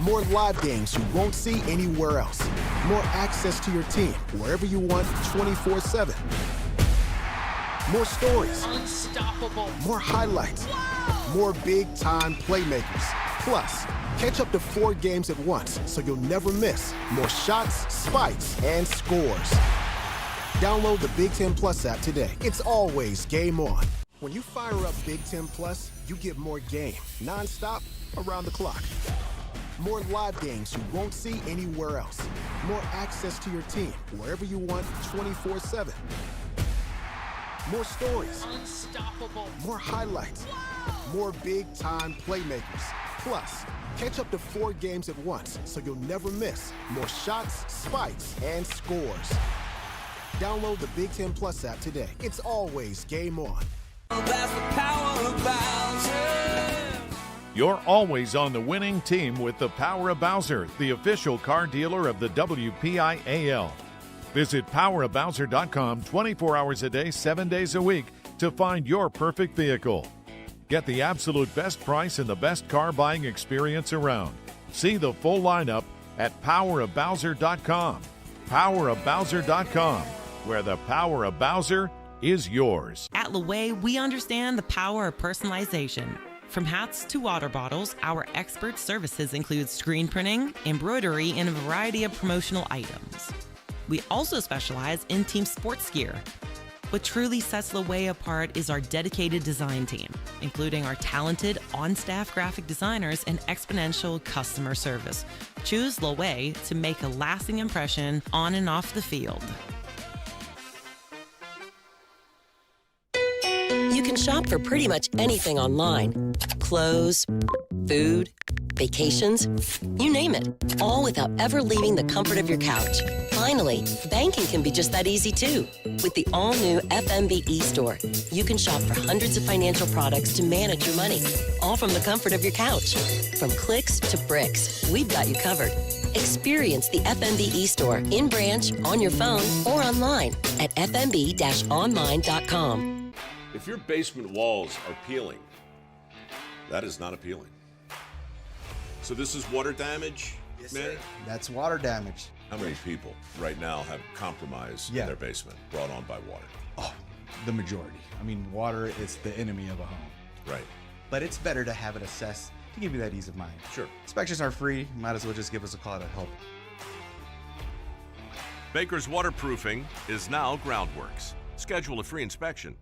[SPEAKER 4] More live games you won't see anywhere else. More access to your team, wherever you want, 24/7. More stories.
[SPEAKER 3] Unstoppable.
[SPEAKER 4] More highlights. More big-time playmakers. Plus, catch up to 4 games at once, so you'll never miss more shots, spikes, and scores. Download the Big Ten Plus app today. It's always game on. When you fire up Big Ten Plus, you get more game, nonstop, around the clock. More live games you won't see anywhere else. More access to your team, wherever you want, 24/7. More stories.
[SPEAKER 3] Unstoppable.
[SPEAKER 4] More highlights. More big-time playmakers. Plus, catch up to 4 games at once, so you'll never miss more shots, spikes, and scores. Download the Big Ten Plus app today. It's always game on.
[SPEAKER 11] That's the power of Bowser.
[SPEAKER 1] You're always on the winning team with the Power of Bowser, the official car dealer of the WPIAL. Visit powerofbowser.com 24 hours a day, 7 days a week to find your perfect vehicle. Get the absolute best price and the best car buying experience around. See the full lineup at powerofbowser.com. Powerofbowser.com, where the power of Bowser is yours.
[SPEAKER 12] At Laway, we understand the power of personalization. From hats to water bottles, our expert services include screen printing, embroidery, and a variety of promotional items. We also specialize in team sports gear. What truly sets Laway apart is our dedicated design team, including our talented on-staff graphic designers and exponential customer service. Choose Laway to make a lasting impression on and off the field.
[SPEAKER 13] You can shop for pretty much anything online. Clothes, food, vacations, you name it. All without ever leaving the comfort of your couch. Finally, banking can be just that easy too. With the all-new FMB eStore, you can shop for hundreds of financial products to manage your money, all from the comfort of your couch. From clicks to bricks, we've got you covered. Experience the FMB eStore in branch, on your phone, or online at fmb-online.com.
[SPEAKER 14] If your basement walls are peeling, that is not appealing. So this is water damage,
[SPEAKER 15] yes,
[SPEAKER 14] man?
[SPEAKER 15] Sir. That's water damage.
[SPEAKER 14] How many people right now have compromise in their basement brought on by water?
[SPEAKER 15] Oh, the majority. I mean, water is the enemy of a home.
[SPEAKER 14] Right.
[SPEAKER 15] But it's better to have it assessed to give you that ease of mind.
[SPEAKER 14] Sure.
[SPEAKER 15] Inspections are free. Might as well just give us a call to help.
[SPEAKER 14] Baker's Waterproofing is now Groundworks. Schedule a free inspection.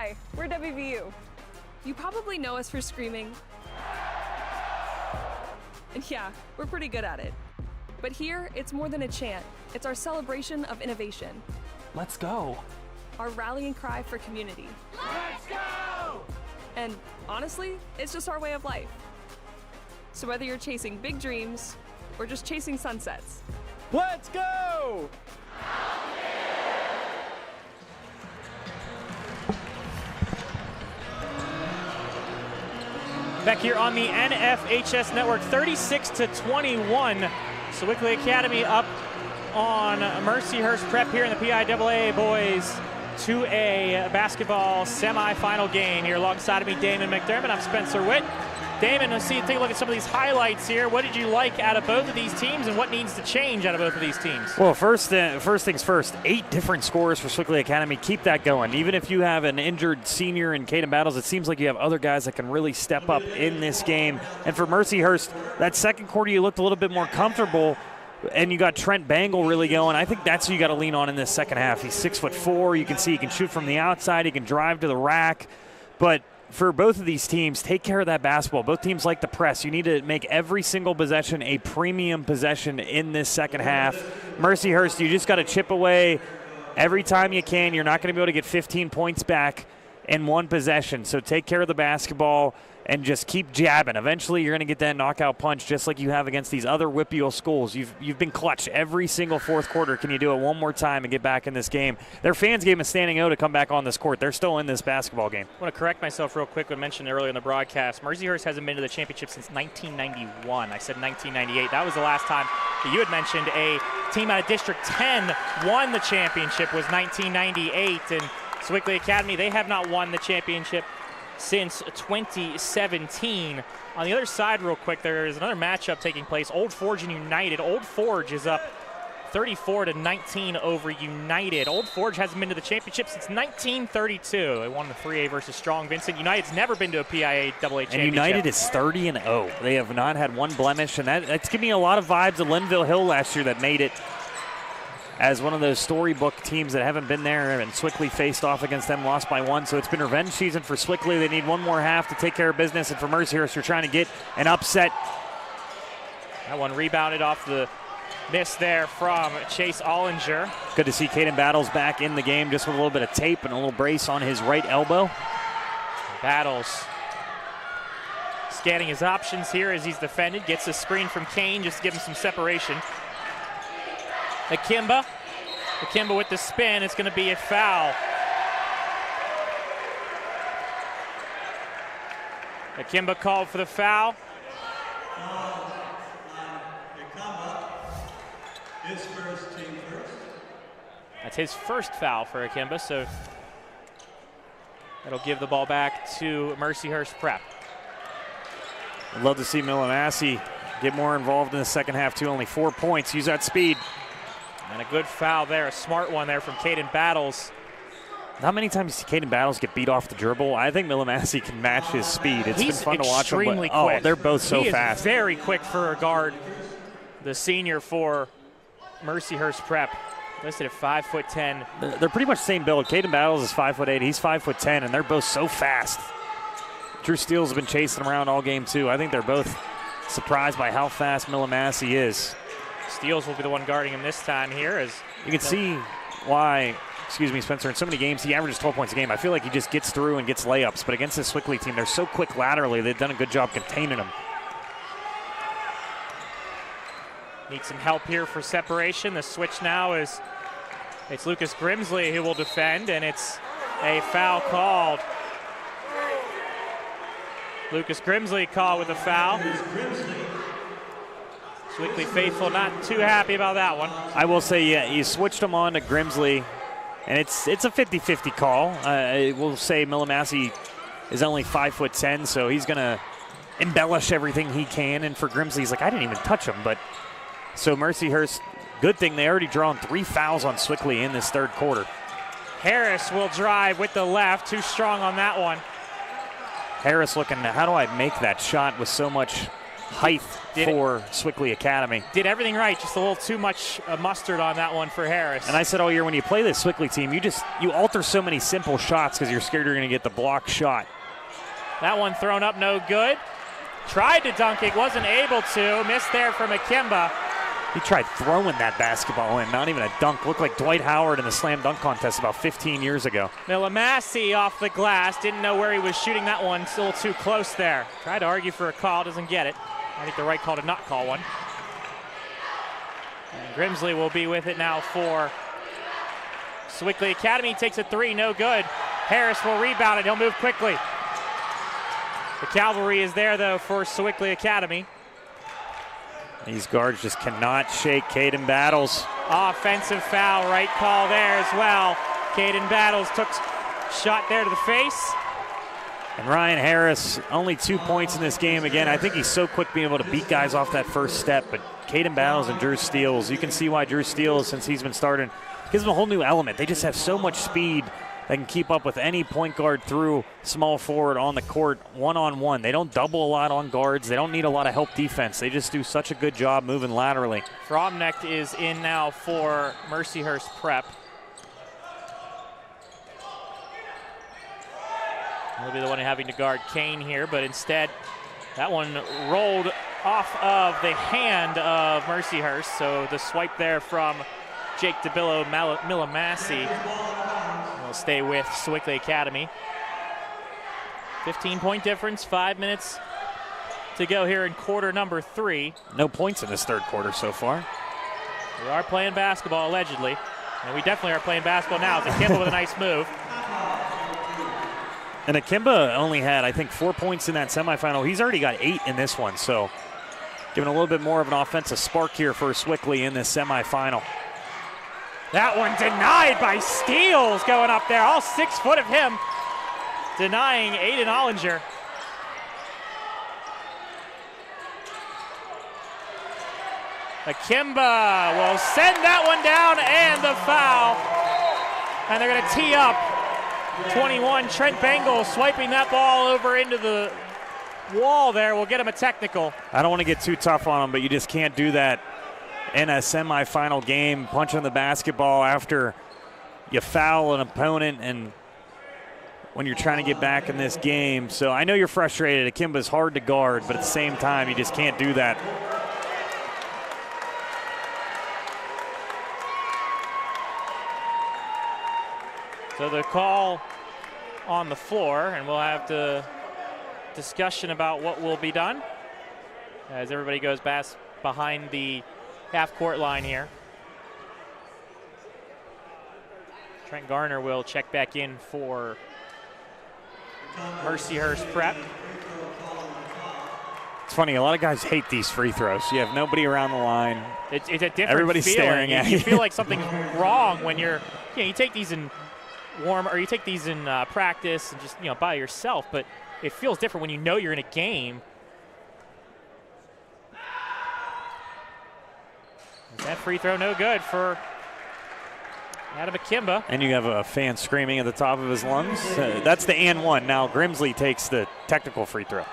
[SPEAKER 6] Hi, we're WVU. You probably know us for screaming. And yeah, we're pretty good at it. But here, it's more than a chant. It's our celebration of innovation.
[SPEAKER 9] Let's go.
[SPEAKER 6] Our rallying cry for community.
[SPEAKER 11] Let's go!
[SPEAKER 6] And honestly, it's just our way of life. So whether you're chasing big dreams or just chasing sunsets,
[SPEAKER 2] let's go! Back here on the NFHS Network, 36-21. Sewickley Academy up on Mercyhurst Prep here in the PIAA Boys 2A basketball semifinal game. Here alongside of me, Damon McDermott. I'm Spencer Witt. Damon, let's take a look at some of these highlights here. What did you like out of both of these teams, and what needs to change out of both of these teams?
[SPEAKER 5] Well, first things first, 8 different scores for Sewickley Academy. Keep that going. Even if you have an injured senior in Caden Battles, it seems like you have other guys that can really step up in this game. And for Mercyhurst, that second quarter you looked a little bit more comfortable, and you got Trent Bangle really going. I think that's who you got to lean on in this second half. He's 6'4". You can see he can shoot from the outside. He can drive to the rack. But for both of these teams, take care of that basketball. Both teams like the press. You need to make every single possession a premium possession in this second half. Mercyhurst, you just got to chip away every time you can. You're not going to be able to get 15 points back in one possession. So take care of the basketball and just keep jabbing. Eventually, you're going to get that knockout punch just like you have against these other WPIAL schools. You've been clutch every single fourth quarter. Can you do it one more time and get back in this game? Their fans gave them a standing O to come back on this court. They're still in this basketball game.
[SPEAKER 2] I want to correct myself real quick when mentioned earlier in the broadcast. Mercyhurst hasn't been to the championship since 1991. I said 1998. That was the last time that you had mentioned a team out of District 10 won the championship was 1998. And Sewickley Academy, they have not won the championship since 2017. On the other side, real quick, there is another matchup taking place. Old Forge and United. Old Forge is up 34-19 over United. Old Forge hasn't been to the championship since 1932. They won the 3A versus Strong Vincent. United's never been to a PIAA championship.
[SPEAKER 5] And United is 30-0. They have not had one blemish, and that's giving me a lot of vibes of Linville Hill last year that made it as one of those storybook teams that haven't been there, and Sewickley faced off against them, lost by 1. So it's been revenge season for Sewickley. They need one more half to take care of business, and for Mercyhurst, you're trying to get an upset.
[SPEAKER 2] That one rebounded off the miss there from Chase Ollinger.
[SPEAKER 5] Good to see Caden Battles back in the game, just with a little bit of tape and a little brace on his right elbow.
[SPEAKER 2] Battles scanning his options here as he's defended. Gets a screen from Kane just to give him some separation. Akimba with the spin. It's going to be a foul. Akimba called for the foul.
[SPEAKER 11] His first, team first.
[SPEAKER 2] That's his first foul for Akimba, so that'll give the ball back to Mercyhurst Prep.
[SPEAKER 5] I'd love to see Millinassi get more involved in the second half, too. Only 4 points. Use that speed.
[SPEAKER 2] And a good foul there, a smart one there from Caden Battles.
[SPEAKER 5] Not many times Caden Battles get beat off the dribble. I think Millinassi can match his speed. It's been fun to watch him.
[SPEAKER 2] Extremely quick.
[SPEAKER 5] Oh, they're both so fast.
[SPEAKER 2] Very quick for a guard. The senior for Mercyhurst Prep, listed at 5'10".
[SPEAKER 5] They're pretty much the same build. Caden Battles is 5'8". He's 5'10", and they're both so fast. Drew Steele's been chasing around all game, too. I think they're both surprised by how fast Millinassi is.
[SPEAKER 2] Steeles will be the one guarding him this time here. As
[SPEAKER 5] you can see why, Spencer, in so many games he averages 12 points a game. I feel like he just gets through and gets layups, but against this Sewickley team, they're so quick laterally. They've done a good job containing him.
[SPEAKER 2] Need some help here for separation. The switch now is it's Lucas Grimsley who will defend, and it's a foul called. Lucas Grimsley called with a foul. Sewickley faithful not too happy about that one.
[SPEAKER 5] I will say, yeah, you switched him on to Grimsley, and it's a 50-50 call. We'll say Millinassi is only 5'10", so he's going to embellish everything he can. And for Grimsley, he's like, I didn't even touch him. But so Mercyhurst, good thing they already drawn 3 fouls on Sewickley in this third quarter.
[SPEAKER 2] Harris will drive with the left, too strong on that one.
[SPEAKER 5] Harris looking, how do I make that shot with so much height for Sewickley Academy.
[SPEAKER 2] Did everything right, just a little too much mustard on that one for Harris.
[SPEAKER 5] And I said all year, when you play this Sewickley team, you alter so many simple shots because you're scared you're going to get the block shot.
[SPEAKER 2] That one thrown up, no good. Tried to dunk it, wasn't able to. Missed there from Akimba.
[SPEAKER 5] He tried throwing that basketball in, not even a dunk. Looked like Dwight Howard in the slam dunk contest about 15 years ago.
[SPEAKER 2] Milamasi off the glass. Didn't know where he was shooting that one. Still too close there. Tried to argue for a call, doesn't get it. I think the right call to not call one. And Grimsley will be with it now for Sewickley Academy. Takes a three, no good. Harris will rebound it. He'll move quickly. The cavalry is there, though, for Sewickley Academy.
[SPEAKER 5] These guards just cannot shake Caden Battles.
[SPEAKER 2] Offensive foul, right call there as well. Caden Battles took shot there to the face.
[SPEAKER 5] And Ryan Harris, only 2 points in this game. Again, I think he's so quick being able to beat guys off that first step. But Caden Battles and Drew Steele, you can see why Drew Steele, since he's been starting, gives them a whole new element. They just have so much speed. They can keep up with any point guard through small forward on the court one-on-one. They don't double a lot on guards. They don't need a lot of help defense. They just do such a good job moving laterally.
[SPEAKER 2] Fromnecht is in now for Mercyhurst Prep. He'll be the one having to guard Kane here, but instead that one rolled off of the hand of Mercyhurst. So the swipe there from Jake DeBillo, Milamasi will stay with Sewickley Academy. 15-point difference, 5 minutes to go here in quarter number 3.
[SPEAKER 5] No points in this third quarter so far.
[SPEAKER 2] We are playing basketball, allegedly. And we definitely are playing basketball now. It's Akimba with a nice move.
[SPEAKER 5] And Akimba only had, I think, 4 points in that semifinal. He's already got 8 in this one, so giving a little bit more of an offensive spark here for Sewickley in this semifinal.
[SPEAKER 2] That one denied by Steele going up there. All 6 foot of him denying Aiden Ollinger. Akimba will send that one down and the foul. And they're going to tee up 21. Trent Bengal swiping that ball over into the wall there. Will get him a technical.
[SPEAKER 5] I don't want to get too tough on him, but you just can't do that in a semifinal game, punching the basketball after you foul an opponent and when you're trying to get back in this game. So I know you're frustrated. Akimba's hard to guard, but at the same time, you just can't do that.
[SPEAKER 2] So the call on the floor, and we'll have the discussion about what will be done as everybody goes behind the half-court line here. Trent Garner will check back in for Mercyhurst Prep.
[SPEAKER 5] It's funny, a lot of guys hate these free throws. You have nobody around the line.
[SPEAKER 2] It's a different
[SPEAKER 5] Everybody's
[SPEAKER 2] feeling.
[SPEAKER 5] staring at you.
[SPEAKER 2] You feel like something's wrong when you take these in you take these in practice and just by yourself, but it feels different when you know you're in a game. That free throw no good for Adam Akimba.
[SPEAKER 5] And you have a fan screaming at the top of his lungs. That's the and one. Now Grimsley takes the technical free throw.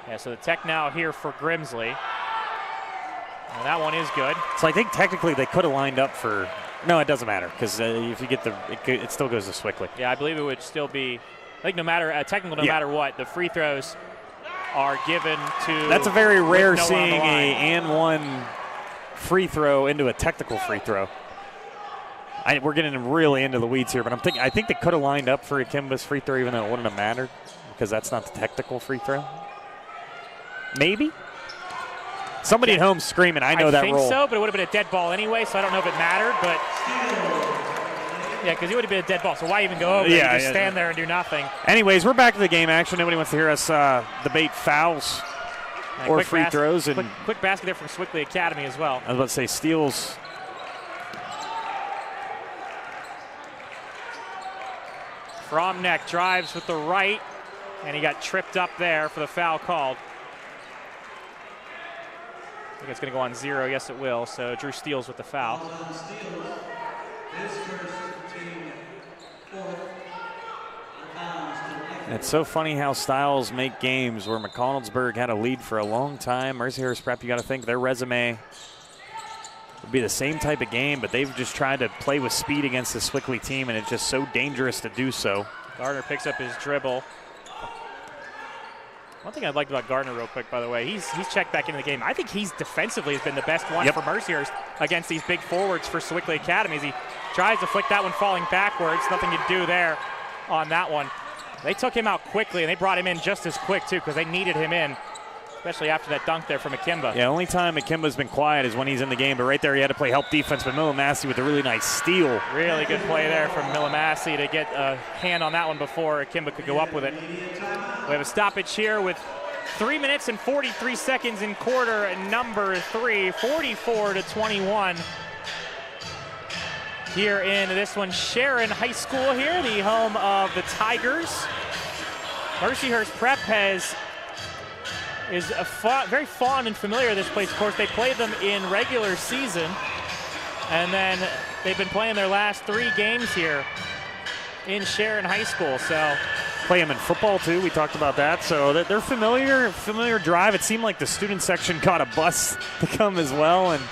[SPEAKER 2] Yeah, so the tech now here for Grimsley. And that one is good.
[SPEAKER 5] So I think technically they could have lined up for, no, it doesn't matter because if you get it still goes to Sewickley.
[SPEAKER 2] Yeah, I believe it would still be, I think no matter, technical no matter what, the free throws are given to.
[SPEAKER 5] That's a very rare seeing a and one free throw into a technical free throw. We're getting really into the weeds here, but I think they could have lined up for Akimba's free throw even though it wouldn't have mattered because that's not the technical free throw. Maybe? Somebody at home screaming, I know that rule.
[SPEAKER 2] I think so, but it would have been a dead ball anyway, so I don't know if it mattered, but yeah, because it would have been a dead ball, so why even go over? You just stand there and do nothing.
[SPEAKER 5] Anyways, we're back to the game action. Nobody wants to hear us debate fouls or free throws. And
[SPEAKER 2] quick basket there from Sewickley Academy as well.
[SPEAKER 5] I was about to say steals.
[SPEAKER 2] Fromnecht drives with the right, and he got tripped up there for the foul called. I think it's going to go on 0. Yes, it will. So Drew Steele's with the foul.
[SPEAKER 5] It's so funny how styles make games where McConnelsburg had a lead for a long time. Mercyhurst Prep, you got to think their resume would be the same type of game, but they've just tried to play with speed against the Sewickley team, and it's just so dangerous to do so.
[SPEAKER 2] Gardner picks up his dribble. One thing I'd like about Gardner real quick, by the way, he's checked back into the game. I think he's defensively has been the best one for Mercyhurst against these big forwards for Sewickley Academy. As he tries to flick that one falling backwards. Nothing to do there on that one. They took him out quickly, and they brought him in just as quick, too, because they needed him in, especially after that dunk there from Akimba.
[SPEAKER 5] Yeah, only time Akimba's been quiet is when he's in the game, but right there he had to play help defense, but Massey with a really nice steal.
[SPEAKER 2] Really good play there from Massey to get a hand on that one before Akimba could go up with it. We have a stoppage here with 3 minutes and 43 seconds in quarter number 3, 44-21. Here in this one, Sharon High School here, the home of the Tigers. Mercyhurst Prep is very fond and familiar with this place. Of course, they played them in regular season, and then they've been playing their last 3 games here in Sharon High School. So
[SPEAKER 5] play them in football too. We talked about that. So they're familiar drive. It seemed like the student section caught a bus to come as well. And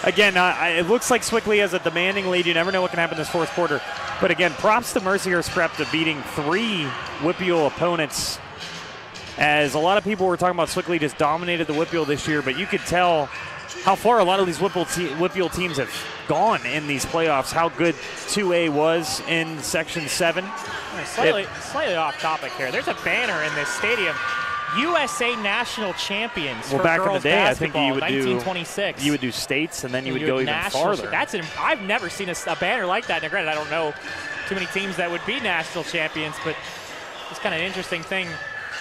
[SPEAKER 5] again, it looks like Sewickley has a demanding lead. You never know what can happen this fourth quarter. But again, props to Mercyhurst Prep to beating 3 WPIAL opponents. As a lot of people were talking about Sewickley just dominated the WPIAL this year, but you could tell how far a lot of these WPIAL teams have gone in these playoffs, how good 2A was in Section 7.
[SPEAKER 2] Slightly off topic here. There's a banner in this stadium. USA National Champions for
[SPEAKER 5] back
[SPEAKER 2] girls
[SPEAKER 5] in the day, I think you would
[SPEAKER 2] 1926.
[SPEAKER 5] do states, and then you would go even farther.
[SPEAKER 2] I've never seen a banner like that. Now, granted, I don't know too many teams that would be national champions, but it's kind of an interesting thing.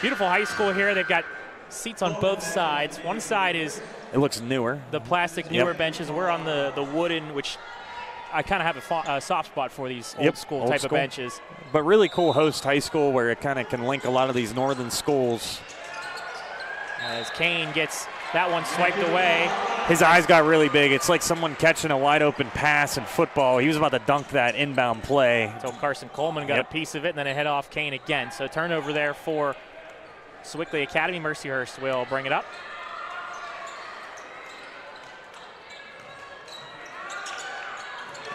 [SPEAKER 2] Beautiful high school here. They've got seats on both sides. One side is
[SPEAKER 5] it looks newer.
[SPEAKER 2] The plastic newer benches. We're on the wooden, which I kind of have a soft spot for these old school type of benches.
[SPEAKER 5] But really cool host high school where it kind of can link a lot of these northern schools.
[SPEAKER 2] As Kane gets that one swiped away.
[SPEAKER 5] His eyes got really big. It's like someone catching a wide open pass in football. He was about to dunk that inbound play.
[SPEAKER 2] So Carson Coleman got a piece of it, and then it head off Kane again. So turnover there for Sewickley Academy. Mercyhurst will bring it up.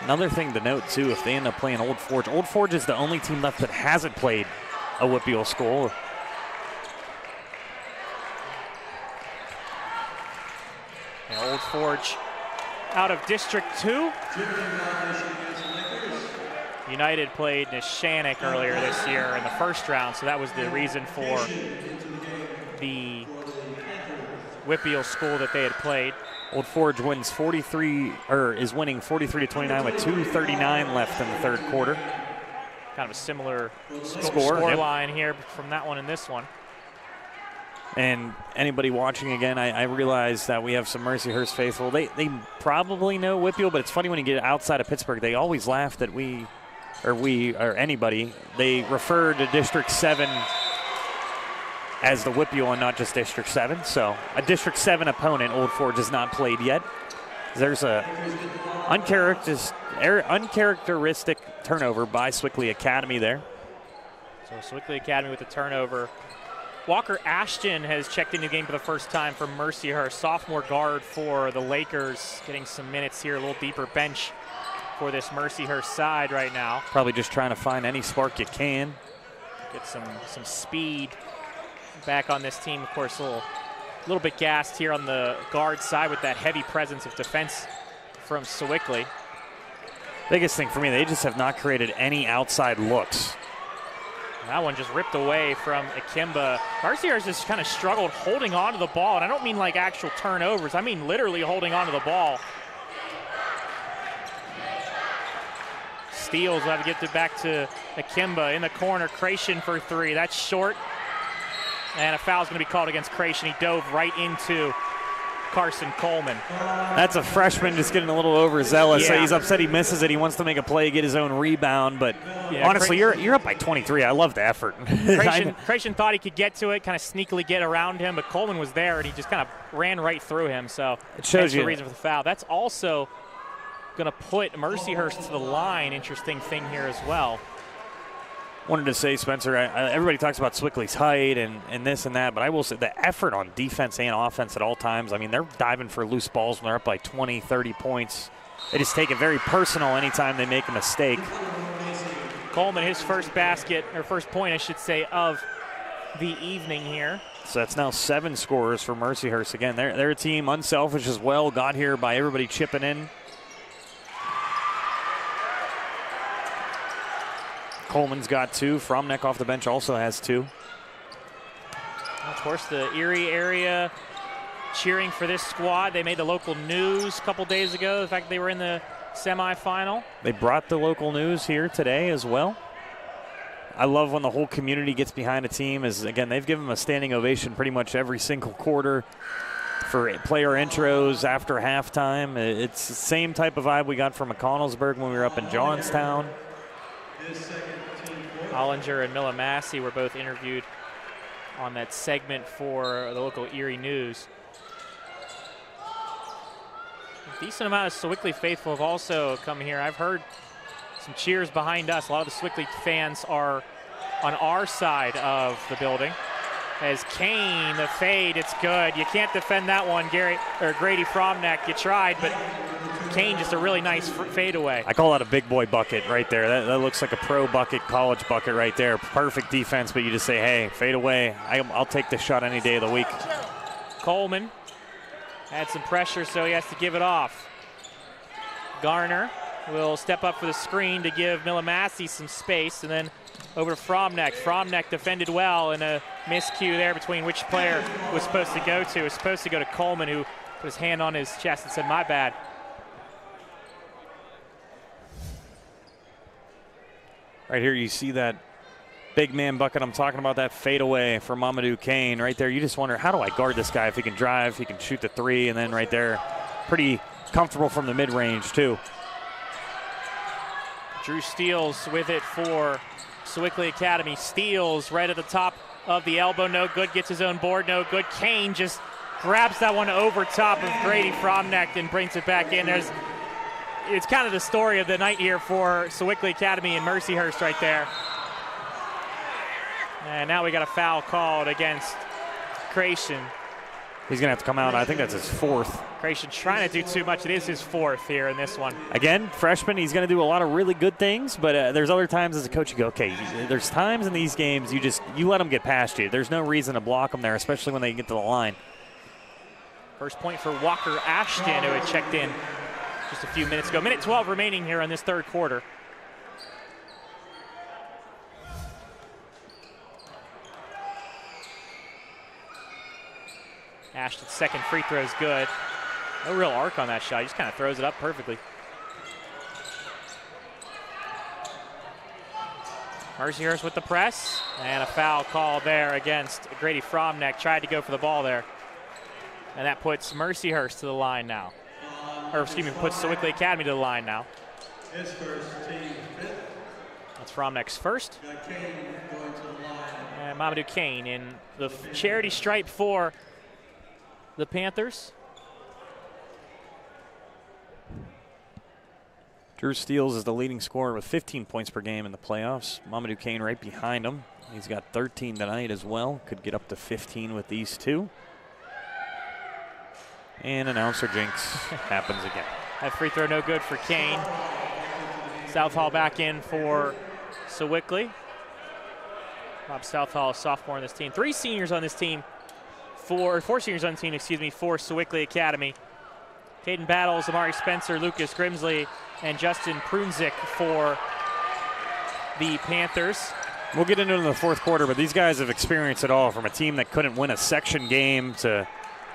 [SPEAKER 5] Another thing to note, too, if they end up playing Old Forge is the only team left that hasn't played a WPIAL school.
[SPEAKER 2] Yeah, Old Forge out of District 2. United played Neshannock earlier this year in the first round, so that was the reason for the WPIAL school that they had played.
[SPEAKER 5] Old Forge wins is winning 43-29 with 2:39 left in the third quarter.
[SPEAKER 2] Kind of a similar score line here from that one and this one.
[SPEAKER 5] And anybody watching again, I realize that we have some Mercyhurst faithful. They probably know WPIAL, but it's funny when you get outside of Pittsburgh, they always laugh that anybody, they refer to District 7 as the WPIAL and not just District 7. So a District 7 opponent, Old Forge, has not played yet. There's a uncharacteristic turnover by Sewickley Academy there.
[SPEAKER 2] So Sewickley Academy with the turnover. Walker Ashton has checked into the game for the first time for Mercyhurst, sophomore guard for the Lakers, getting some minutes here, a little deeper bench for this Mercyhurst side right now.
[SPEAKER 5] Probably just trying to find any spark you can.
[SPEAKER 2] Get some speed back on this team. Of course, a little bit gassed here on the guard side with that heavy presence of defense from Sewickley.
[SPEAKER 5] Biggest thing for me, they just have not created any outside looks.
[SPEAKER 2] That one just ripped away from Akimba. Mercyhurst just kind of struggled holding on to the ball, and I don't mean like actual turnovers. I mean literally holding on to the ball. Steals will have to get it back to Akimba in the corner. Creation for 3. That's short. And a foul's going to be called against Creation. He dove right into Carson Coleman.
[SPEAKER 5] That's a freshman just getting a little overzealous. Yeah. So he's upset he misses it. He wants to make a play, get his own rebound. But honestly, you're up by 23. I love the effort.
[SPEAKER 2] Creation thought he could get to it, kind of sneakily get around him, but Coleman was there, and he just kind of ran right through him. So
[SPEAKER 5] it shows you
[SPEAKER 2] the reason for the foul. That's also going to put Mercyhurst to the line. Interesting thing here as well.
[SPEAKER 5] Wanted to say, Spencer, everybody talks about Sewickley's height and this and that, but I will say the effort on defense and offense at all times. I mean, they're diving for loose balls when they're up by 20, 30 points. They just take it very personal anytime they make a mistake.
[SPEAKER 2] Coleman, his first basket, or first point, I should say, of the evening here.
[SPEAKER 5] So that's now 7 scorers for Mercyhurst. Again, they're a team unselfish as well. Got here by everybody chipping in. Coleman's got 2. Fromneck off the bench also has 2.
[SPEAKER 2] Of course, the Erie area cheering for this squad. They made the local news a couple days ago. The fact they were in the semifinal.
[SPEAKER 5] They brought the local news here today as well. I love when the whole community gets behind a team. Again, they've given them a standing ovation pretty much every single quarter for player intros after halftime. It's the same type of vibe we got from McConnellsburg when we were up in Johnstown.
[SPEAKER 2] Hollinger and Milla Massey were both interviewed on that segment for the local Erie News. A decent amount of Sewickley faithful have also come here. I've heard some cheers behind us. A lot of the Sewickley fans are on our side of the building. As Kane, the fade, it's good. You can't defend that one, Grady Fromneck. You tried, but Kane just a really nice fadeaway.
[SPEAKER 5] I call that a big boy bucket right there. That looks like a pro bucket, college bucket right there. Perfect defense, but you just say, hey, fade away. I'll take this shot any day of the week.
[SPEAKER 2] Coleman had some pressure, so he has to give it off. Garner will step up for the screen to give Milla Massey some space, and then over to Fromneck. Fromneck defended well, and a miscue there between which player was supposed to go to. It was supposed to go to Coleman, who put his hand on his chest and said, my bad.
[SPEAKER 5] Right here you see that big man bucket I'm talking about, that fadeaway from Mamadou Kane right there. You just wonder, how do I guard this guy if he can drive, he can shoot the 3, and then right there, pretty comfortable from the mid-range too.
[SPEAKER 2] Drew Steele with it for Sewickley Academy. Steele's right at the top of the elbow, no good. Gets his own board, no good. Kane just grabs that one over top of Grady Fromneck and brings it back in. It's kind of the story of the night here for Sewickley Academy and Mercyhurst right there. And now we got a foul called against Creation.
[SPEAKER 5] He's going to have to come out. I think that's his 4th.
[SPEAKER 2] Creation trying to do too much. It is his 4th here in this one.
[SPEAKER 5] Again, freshman, he's going to do a lot of really good things, but there's other times as a coach you go, okay, there's times in these games you let them get past you. There's no reason to block them there, especially when they get to the line.
[SPEAKER 2] First point for Walker Ashton, who had checked in just a few minutes ago. Minute 12 remaining here in this third quarter. Ashton's second free throw is good. No real arc on that shot. He just kind of throws it up perfectly. Mercyhurst with the press. And a foul call there against Grady Fromneck. Tried to go for the ball there. And that puts Mercyhurst to the line now. Or excuse me, puts Sewickley Academy to the line now. His first, team fifth. That's Fromneck's first. And Mamadou Kane in the charity stripe for the Panthers.
[SPEAKER 5] Drew Steele is the leading scorer with 15 points per game in the playoffs. Mamadou Kane right behind him. He's got 13 tonight as well. Could get up to 15 with these two. And announcer jinx happens again.
[SPEAKER 2] That free throw no good for Kane. Southall back in for Sewickley. Rob Southall, sophomore on this team. Four seniors on the team, for Sewickley Academy. Caden Battles, Amari Spencer, Lucas Grimsley, and Justin Prunzik for the Panthers.
[SPEAKER 5] We'll get into it in the fourth quarter, but these guys have experienced it all, from a team that couldn't win a section game to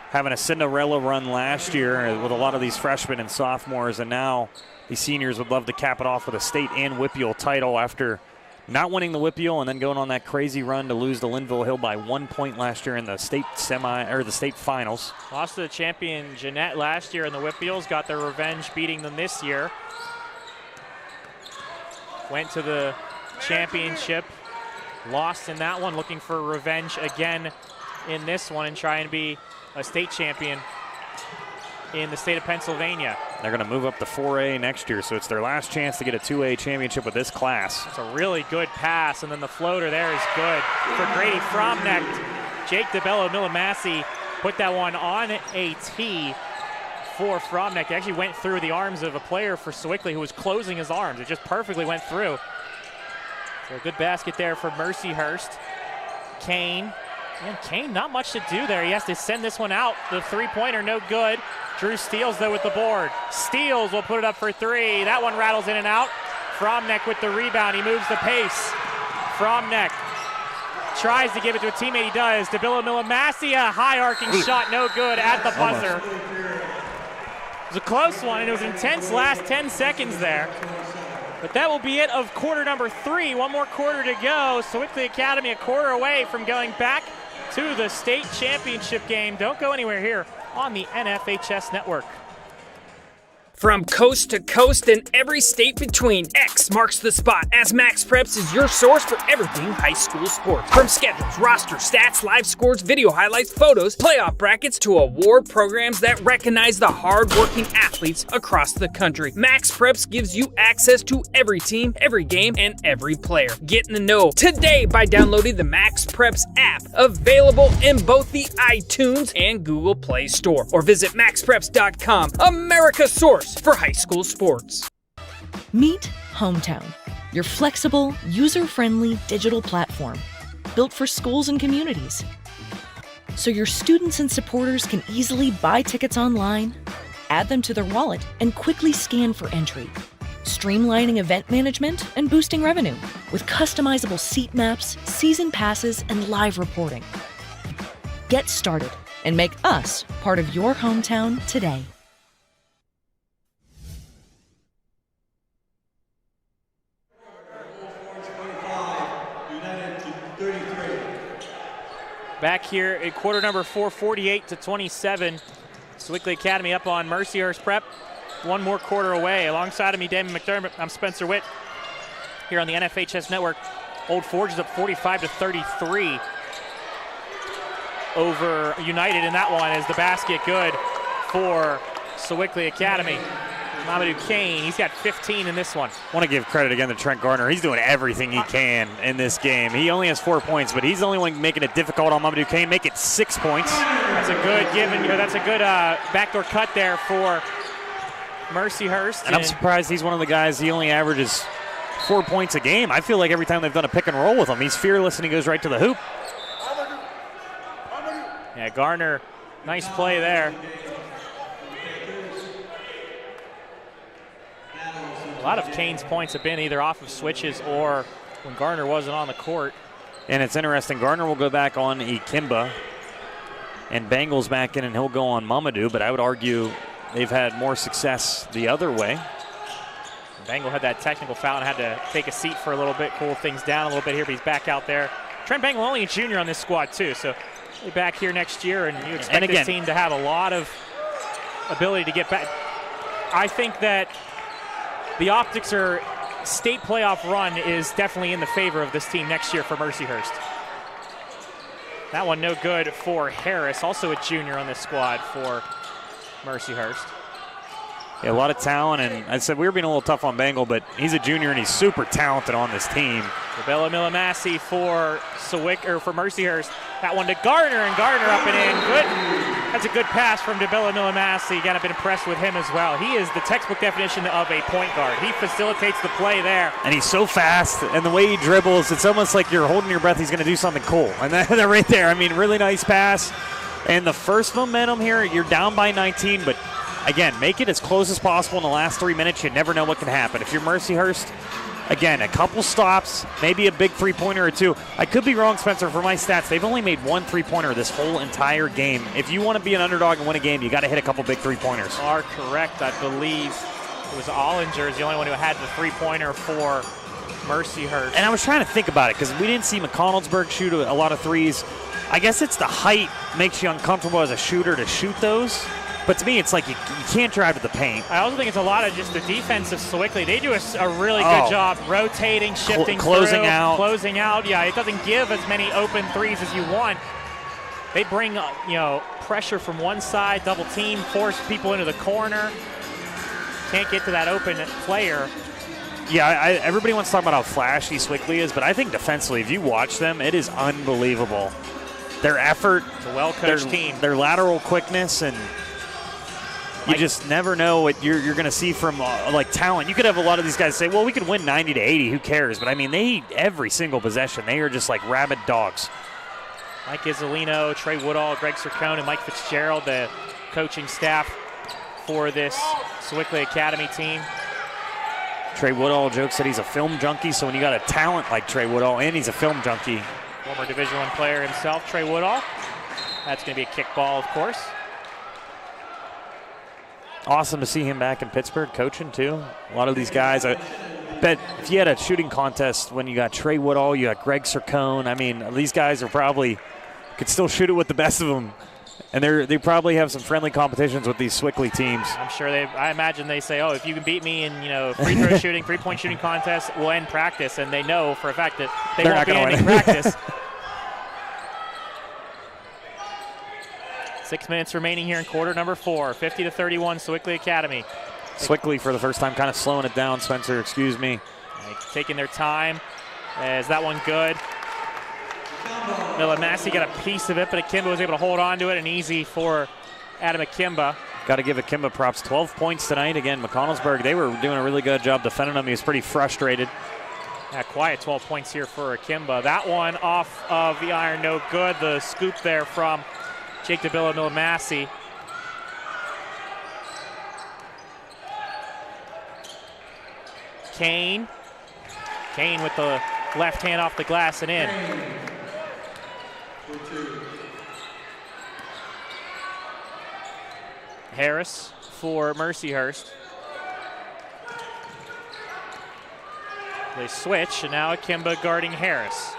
[SPEAKER 5] having a Cinderella run last year with a lot of these freshmen and sophomores, and now these seniors would love to cap it off with a state and WPIAL title after not winning the WPIAL and then going on that crazy run to lose to Linville Hill by 1 point last year in the state the state finals.
[SPEAKER 2] Lost to the champion Jeanette last year in the WPIALs, got their revenge beating them this year. Went to the championship, lost in that one, looking for revenge again in this one and trying to be a state champion. in the state of Pennsylvania.
[SPEAKER 5] They're going to move up to 4A next year, so it's their last chance to get a 2A championship with this class.
[SPEAKER 2] It's a really good pass, and then the floater there is good for Grady Fromnecht. Jake DeBello Milamassi put that one on a tee for Fromnecht. It actually went through the arms of a player for Sewickley who was closing his arms. It just perfectly went through. So a good basket there for Mercyhurst. Kane. And Kane, not much to do there. He has to send this one out. The three-pointer, no good. Drew Steele, though, with the board. Steele will put it up for three. That one rattles in and out. Fromnecht with the rebound. He moves the pace. Fromnecht tries to give it to a teammate. He does. DeBillo Milamassi, a high arcing shot, no good at the buzzer. It was a close one, and it was intense last 10 seconds there. But that will be it of quarter number 3. One more quarter to go. Sewickley Academy a quarter away from going back to the state championship game. Don't go anywhere here on the NFHS Network.
[SPEAKER 9] From coast to coast and every state between, X marks the spot as Max Preps is your source for everything high school sports. From schedules, roster stats, live scores, video highlights, photos, playoff brackets, to award programs that recognize the hard-working athletes across the country. Max Preps gives you access to every team, every game, and every player. Get in the know today by downloading the Max Preps app, available in both the iTunes and Google Play Store. Or visit maxpreps.com, America's source for high school sports.
[SPEAKER 10] Meet Hometown, your flexible, user-friendly digital platform built for schools and communities. So your students and supporters can easily buy tickets online, add them to their wallet, and quickly scan for entry. Streamlining event management and boosting revenue with customizable seat maps, season passes, and live reporting. Get started and make us part of your hometown today.
[SPEAKER 2] Back here at quarter number 4, 48-27. Sewickley Academy up on Mercyhurst Prep. One more quarter away. Alongside of me, Damon McDermott, I'm Spencer Witt here on the NFHS Network. Old Forge is up 45-33 over United in that one as the basket good for Sewickley Academy. Mamadou Kane, he's got 15 in this one.
[SPEAKER 5] I want to give credit again to Trent Garner. He's doing everything he can in this game. He only has 4 points, but he's the only one making it difficult on Mamadou Kane. Make it 6 points.
[SPEAKER 2] That's a good that's a good backdoor cut there for Mercyhurst.
[SPEAKER 5] And I'm surprised he's one of the guys, he only averages 4 points a game. I feel like every time they've done a pick and roll with him, he's fearless and he goes right to the hoop.
[SPEAKER 2] Yeah, Garner, nice play there. A lot of Kane's points have been either off of switches or when Garner wasn't on the court.
[SPEAKER 5] And it's interesting, Garner will go back on Ikimba, and Bengals back in, and he'll go on Mamadou, but I would argue they've had more success the other way.
[SPEAKER 2] Bengal had that technical foul and had to take a seat for a little bit, cool things down a little bit here, but he's back out there. Trent Bengal only a junior on this squad too, so he'll be back here next year, and you expect this team to have a lot of ability to get back. I think that the optics or state playoff run is definitely in the favor of this team next year for Mercyhurst. That one no good for Harris, also a junior on this squad for Mercyhurst.
[SPEAKER 5] Yeah, a lot of talent, and I said we were being a little tough on Bengal, but he's a junior and he's super talented on this team.
[SPEAKER 2] DeBello Milamassi for Mercyhurst. That one to Garner, and Garner up and in. Good. That's a good pass from DeBello Milamassi. Again, I've been impressed with him as well. He is the textbook definition of a point guard. He facilitates the play there.
[SPEAKER 5] And he's so fast, and the way he dribbles, it's almost like you're holding your breath. He's going to do something cool. And they're right there. I mean, really nice pass. And the first momentum here, you're down by 19, but again, make it as close as possible in the last 3 minutes. You never know what can happen. If you're Mercyhurst, again, a couple stops, maybe a big three-pointer or two. I could be wrong, Spencer, for my stats. They've only made one three-pointer this whole entire game. If you want to be an underdog and win a game, you got to hit a couple big three-pointers.
[SPEAKER 2] Are correct. I believe it was Ollinger is the only one who had the three-pointer for Mercyhurst.
[SPEAKER 5] And I was trying to think about it because we didn't see McConnellsburg shoot a lot of threes. I guess it's the height makes you uncomfortable as a shooter to shoot those. But to me, it's like you can't drive to the paint.
[SPEAKER 2] I also think it's a lot of just the defense of Sewickley. They do a really good job rotating, shifting,
[SPEAKER 5] closing out.
[SPEAKER 2] Closing out. Yeah, it doesn't give as many open threes as you want. They bring pressure from one side, double team, force people into the corner. Can't get to that open player.
[SPEAKER 5] Yeah, everybody wants to talk about how flashy Sewickley is, but I think defensively, if you watch them, it is unbelievable. Their effort,
[SPEAKER 2] it's a well-coached team.
[SPEAKER 5] Their lateral quickness, and you just never know what you're going to see from like talent. You could have a lot of these guys say, well, we could win 90-80, who cares? But I mean, they eat every single possession. They are just like rabid dogs.
[SPEAKER 2] Mike Izzolino, Trey Woodall, Greg Sircone, and Mike Fitzgerald, the coaching staff for this Sewickley Academy team.
[SPEAKER 5] Trey Woodall jokes that he's a film junkie, so when you got a talent like Trey Woodall, and he's a film junkie.
[SPEAKER 2] Former Division I player himself, Trey Woodall. That's going to be a kickball, of course.
[SPEAKER 5] Awesome to see him back in Pittsburgh coaching, too. A lot of these guys, I bet if you had a shooting contest when you got Trey Woodall, you got Greg Sircone, I mean, these guys are probably could still shoot it with the best of them. And they probably have some friendly competitions with these Sewickley teams.
[SPEAKER 2] I'm sure I imagine they say, oh, if you can beat me in, free throw shooting, 3-point shooting contest, we'll end practice. And they know for a fact that they're won't be ending practice. 6 minutes remaining here in quarter number 4. 50-31, Sewickley Academy.
[SPEAKER 5] Sewickley for the first time kind of slowing it down, Spencer, excuse me.
[SPEAKER 2] Taking their time. Is that one good? Massey got a piece of it, but Akimba was able to hold on to it, and easy for Adam Akimba.
[SPEAKER 5] Got to give Akimba props. 12 points tonight. Again, McConnellsburg, they were doing a really good job defending him. He was pretty frustrated.
[SPEAKER 2] Yeah, quiet 12 points here for Akimba. That one off of the iron, no good. The scoop there from Jake DeBilla, Massey. Kane with the left hand off the glass and in. Harris for Mercyhurst. They switch, and now Akimba guarding Harris.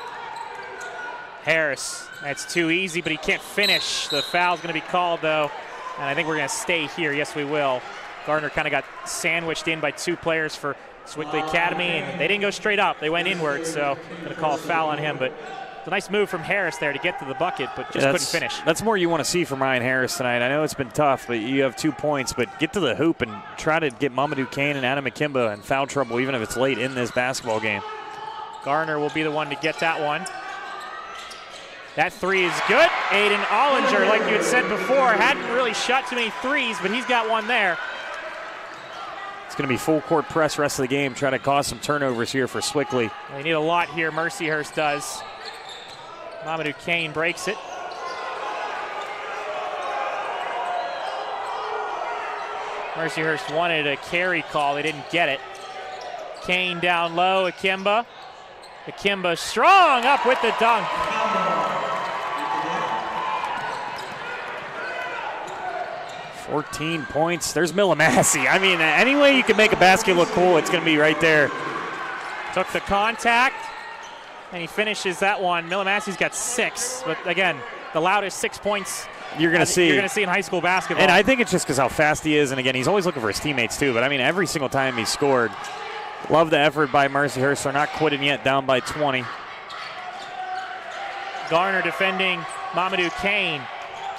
[SPEAKER 2] Harris, that's too easy, but he can't finish. The foul's going to be called, though, and I think we're going to stay here. Yes, we will. Gardner kind of got sandwiched in by two players for Sewickley Academy, and they didn't go straight up. They went inward, so going to call a foul on him, but it's a nice move from Harris there to get to the bucket, but just couldn't finish.
[SPEAKER 5] That's more you want to see from Ryan Harris tonight. I know it's been tough, but you have 2 points, but get to the hoop and try to get Mamadou Kane and Adam Akimba in foul trouble, even if it's late in this basketball game.
[SPEAKER 2] Garner will be the one to get that one. That three is good. Aiden Ollinger, like you had said before, hadn't really shot too many threes, but he's got one there.
[SPEAKER 5] It's going to be full court press rest of the game, trying to cause some turnovers here for Sewickley.
[SPEAKER 2] They need a lot here, Mercyhurst does. Mamadou Kane breaks it. Mercyhurst wanted a carry call. They didn't get it. Kane down low. Akimba. Akimba strong up with the dunk.
[SPEAKER 5] $14 points. There's Massey. I mean, any way you can make a basket look cool, it's going to be right there.
[SPEAKER 2] Took the contact. And he finishes that one. Massey's got 6, but again, the loudest 6 points
[SPEAKER 5] you're going to see
[SPEAKER 2] in high school basketball.
[SPEAKER 5] And I think it's just because how fast he is, and again, he's always looking for his teammates too. But I mean, every single time he scored, love the effort by Mercyhurst. They're not quitting yet, down by 20.
[SPEAKER 2] Garner defending Mamadou Kane.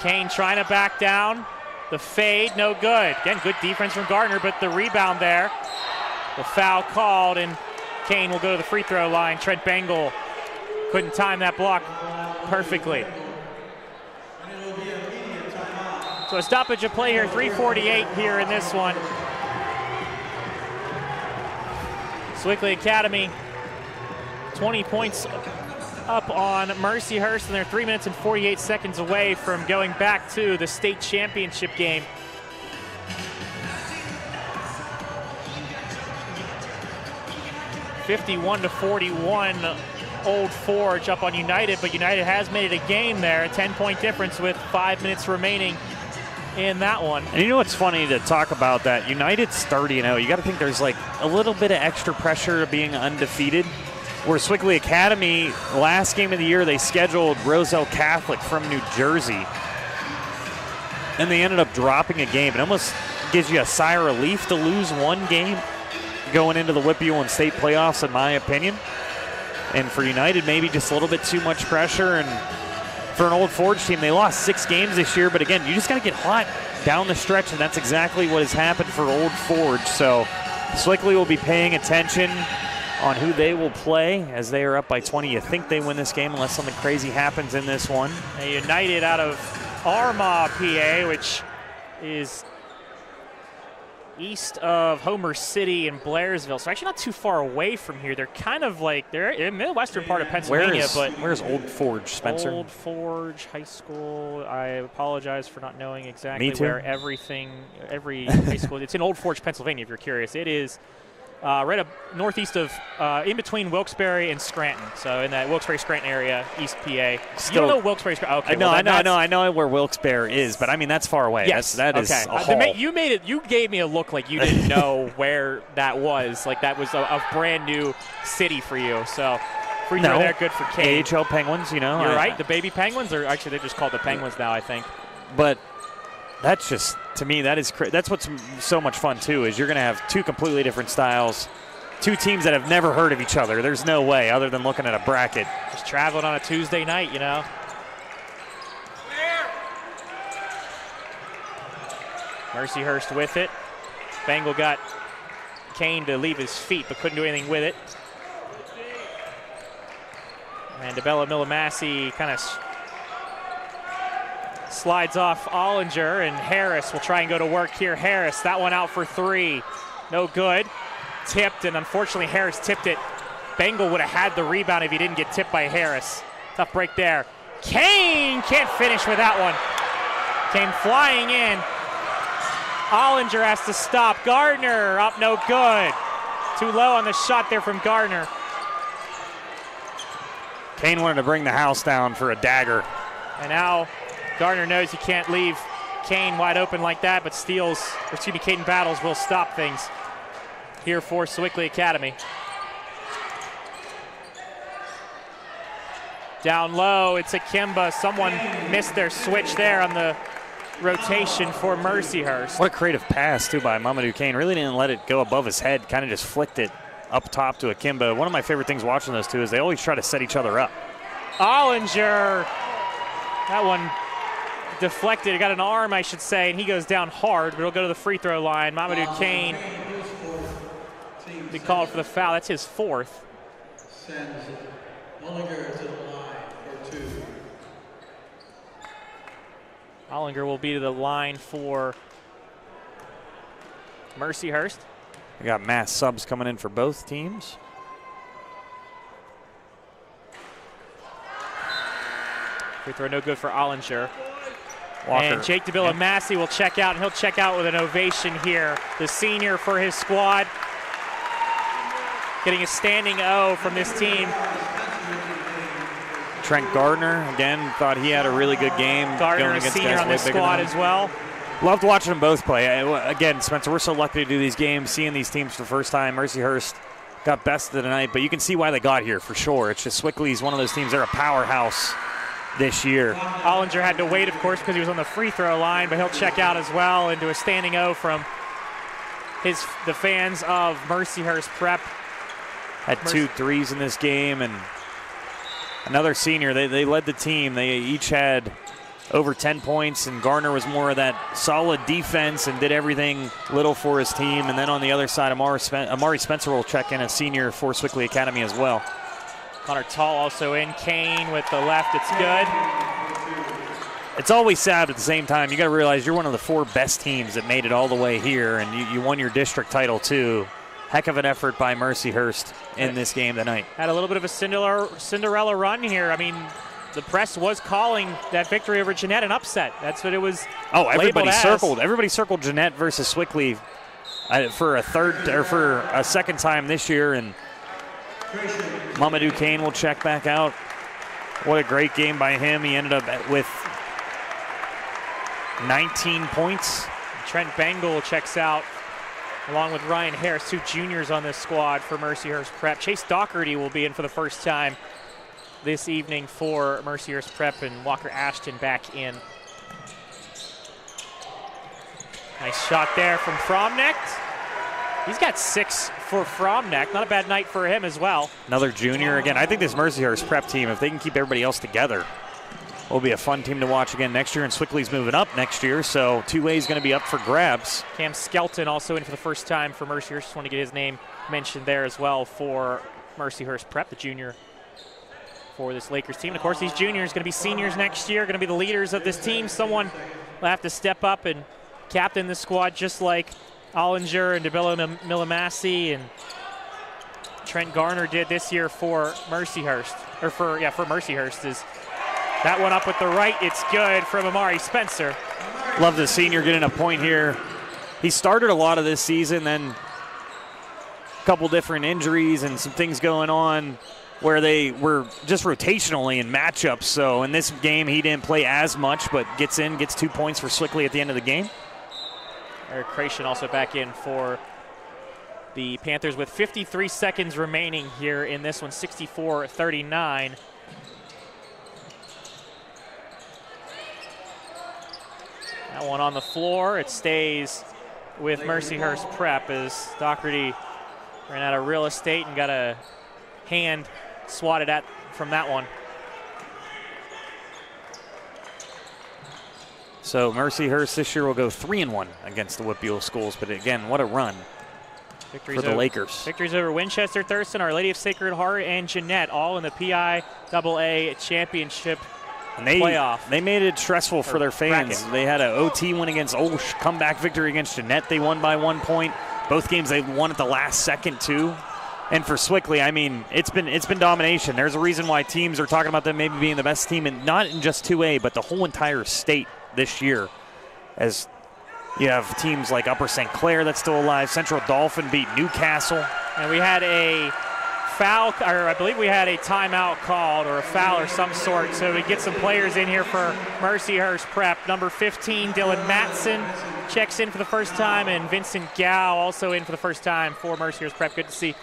[SPEAKER 2] Kane trying to back down. The fade, no good. Again, good defense from Gardner, but the rebound there. The foul called, and Kane will go to the free throw line. Trent Bengal couldn't time that block perfectly. So a stoppage of play here, 3:48 here in this one. Sewickley Academy, 20 points up on Mercyhurst, and they're 3 minutes and 48 seconds away from going back to the state championship game. (51-41) Old Forge up on United, but United has made it a game there. A 10-point difference with 5 minutes remaining in that one.
[SPEAKER 5] And you know what's funny to talk about that? United's 30-0. You got to think there's like a little bit of extra pressure of being undefeated. Where Sewickley Academy, last game of the year, they scheduled Roselle Catholic from New Jersey. And they ended up dropping a game. It almost gives you a sigh of relief to lose one game going into the Whippy and state playoffs, in my opinion. And for United, maybe just a little bit too much pressure. And for an Old Forge team. They lost 6 games this year, but again, you just got to get hot down the stretch, and that's exactly what has happened for Old Forge. So Sewickley will be paying attention on who they will play as they are up by 20. You think they win this game unless something crazy happens in this one.
[SPEAKER 2] A United out of Armagh, PA, which is east of Homer City and Blairsville, so actually not too far away from here. They're kind of like, they're in the midwestern part of Pennsylvania.
[SPEAKER 5] Where's Old Forge, Spencer?
[SPEAKER 2] Old Forge High School. I apologize for not knowing exactly where every high school. It's in Old Forge, Pennsylvania, if you're curious. It is right up northeast of, in between Wilkes-Barre and Scranton. So in that Wilkes-Barre-Scranton area, East PA. You don't know Wilkes-Barre? Okay,
[SPEAKER 5] I know where Wilkes-Barre is, but I mean that's far away.
[SPEAKER 2] Yes,
[SPEAKER 5] that is a haul.
[SPEAKER 2] You gave me a look like you didn't know where that was. Like that was a brand new city for you. So free throw there, good for Kane.
[SPEAKER 5] AHL Penguins, you know.
[SPEAKER 2] You're right. The baby Penguins, or actually they're just called the Penguins now, I think.
[SPEAKER 5] But that's just, to me, that's what's so much fun too, is you're going to have 2 completely different styles, 2 teams that have never heard of each other. There's no way other than looking at a bracket.
[SPEAKER 2] Just traveling on a Tuesday night, you know. Mercyhurst with it. Bengal got Kane to leave his feet, but couldn't do anything with it. And DeBella Milamassi kind of slides off Ollinger, and Harris will try and go to work here. Harris, that one out for 3. No good. Tipped, and unfortunately Harris tipped it. Bengal would have had the rebound if he didn't get tipped by Harris. Tough break there. Kane can't finish with that one. Came flying in. Ollinger has to stop. Gardner up, no good. Too low on the shot there from Gardner.
[SPEAKER 5] Kane wanted to bring the house down for a dagger.
[SPEAKER 2] And now Gardner knows he can't leave Kane wide open like that, but Caden Battles will stop things here for Sewickley Academy. Down low, it's Akimba. Someone missed their switch there on the rotation for Mercyhurst.
[SPEAKER 5] What a creative pass, too, by Mamadou Kane. Really didn't let it go above his head, kind of just flicked it up top to Akimba. One of my favorite things watching those two is they always try to set each other up.
[SPEAKER 2] Ollinger, that one deflected. It got an arm, I should say, and he goes down hard, but he'll go to the free throw line. Mamadou Kane be called for the foul. That's his 4th.
[SPEAKER 11] Sends Ollinger to the line for 2.
[SPEAKER 2] Ollinger will be to the line for Mercyhurst.
[SPEAKER 5] We got mass subs coming in for both teams.
[SPEAKER 2] Free throw no good for Ollinger.
[SPEAKER 5] Walker.
[SPEAKER 2] And Jake DeBilla-Massey will check out, and he'll check out with an ovation here. The senior for his squad. Getting a standing O from this team.
[SPEAKER 5] Trent Gardner, again, thought he had a really good game.
[SPEAKER 2] Gardner, a senior on this squad as well.
[SPEAKER 5] Loved watching them both play. Again, Spencer, we're so lucky to do these games, seeing these teams for the first time. Mercyhurst got bested tonight, but you can see why they got here for sure. It's just Sewickley's one of those teams. They're a powerhouse this year.
[SPEAKER 2] Ollinger had to wait, of course, because he was on the free throw line, but he'll check out as well into a standing O from the fans of Mercyhurst Prep.
[SPEAKER 5] Had 2 threes in this game, and another senior. They led the team. They each had over 10 points, and Gardner was more of that solid defense and did everything little for his team. And then on the other side, Amari Spencer will check in, a senior for Sewickley Academy as well.
[SPEAKER 2] Connor Tall also in. Kane with the left. It's good.
[SPEAKER 5] It's always sad at the same time. You got to realize you're one of the 4 best teams that made it all the way here, and you won your district title too. Heck of an effort by Mercyhurst in this game tonight.
[SPEAKER 2] Had a little bit of a Cinderella run here. I mean, the press was calling that victory over Jeanette an upset. That's what it was.
[SPEAKER 5] Oh, everybody circled Jeanette versus Sewickley for a second time this year, and Mamadou Kane will check back out. What a great game by him. He ended up with 19 points.
[SPEAKER 2] Trent Bengal checks out, along with Ryan Harris, 2 juniors on this squad for Mercyhurst Prep. Chase Doherty will be in for the first time this evening for Mercyhurst Prep, and Walker Ashton back in. Nice shot there from Fromnecht. He's got 6 for Fromnecht. Not a bad night for him as well.
[SPEAKER 5] Another junior. Again, I think this Mercyhurst Prep team, if they can keep everybody else together, will be a fun team to watch again next year, and Sewickley's moving up next year, so 2A is going to be up for grabs.
[SPEAKER 2] Cam Skelton also in for the first time for Mercyhurst. Just want to get his name mentioned there as well for Mercyhurst Prep, the junior for this Lakers team. And of course, these juniors going to be seniors next year, going to be the leaders of this team. Someone will have to step up and captain the squad just like Ollinger and DeBello Milamasi and Trent Garner did this year for Mercyhurst, or for Mercyhurst. Is that one up with the right? It's good from Amari Spencer.
[SPEAKER 5] Love the senior getting a point here. He started a lot of this season, then a couple different injuries and some things going on where they were just rotationally in matchups. So in this game, he didn't play as much, but gets 2 points for Sewickley at the end of the game.
[SPEAKER 2] Eric Creation also back in for the Panthers with 53 seconds remaining here in this one, 64-39. That one on the floor. It stays with Mercyhurst Prep as Doherty ran out of real estate and got a hand swatted at from that one.
[SPEAKER 5] So Mercyhurst this year will go 3-1 against the Whitfield schools, but again, what a run for the Lakers.
[SPEAKER 2] Victories over Winchester, Thurston, Our Lady of Sacred Heart, and Jeanette, all in the PIAA championship playoff.
[SPEAKER 5] They made it stressful for their fans.
[SPEAKER 2] Bracket.
[SPEAKER 5] They had an OT win against Olsh, comeback victory against Jeanette. They won by 1 point. Both games they won at the last second too. And for Sewickley, I mean, it's been domination. There's a reason why teams are talking about them maybe being the best team, and not in just 2A, but the whole entire state this year. As you have teams like Upper St. Clair that's still alive. Central Dauphin beat Newcastle.
[SPEAKER 2] And we had a foul, or I believe we had a timeout called, or a foul or some sort. So we get some players in here for Mercyhurst Prep. Number 15, Dylan Matson, checks in for the first time, and Vincent Gow also in for the first time for Mercyhurst Prep. Good to see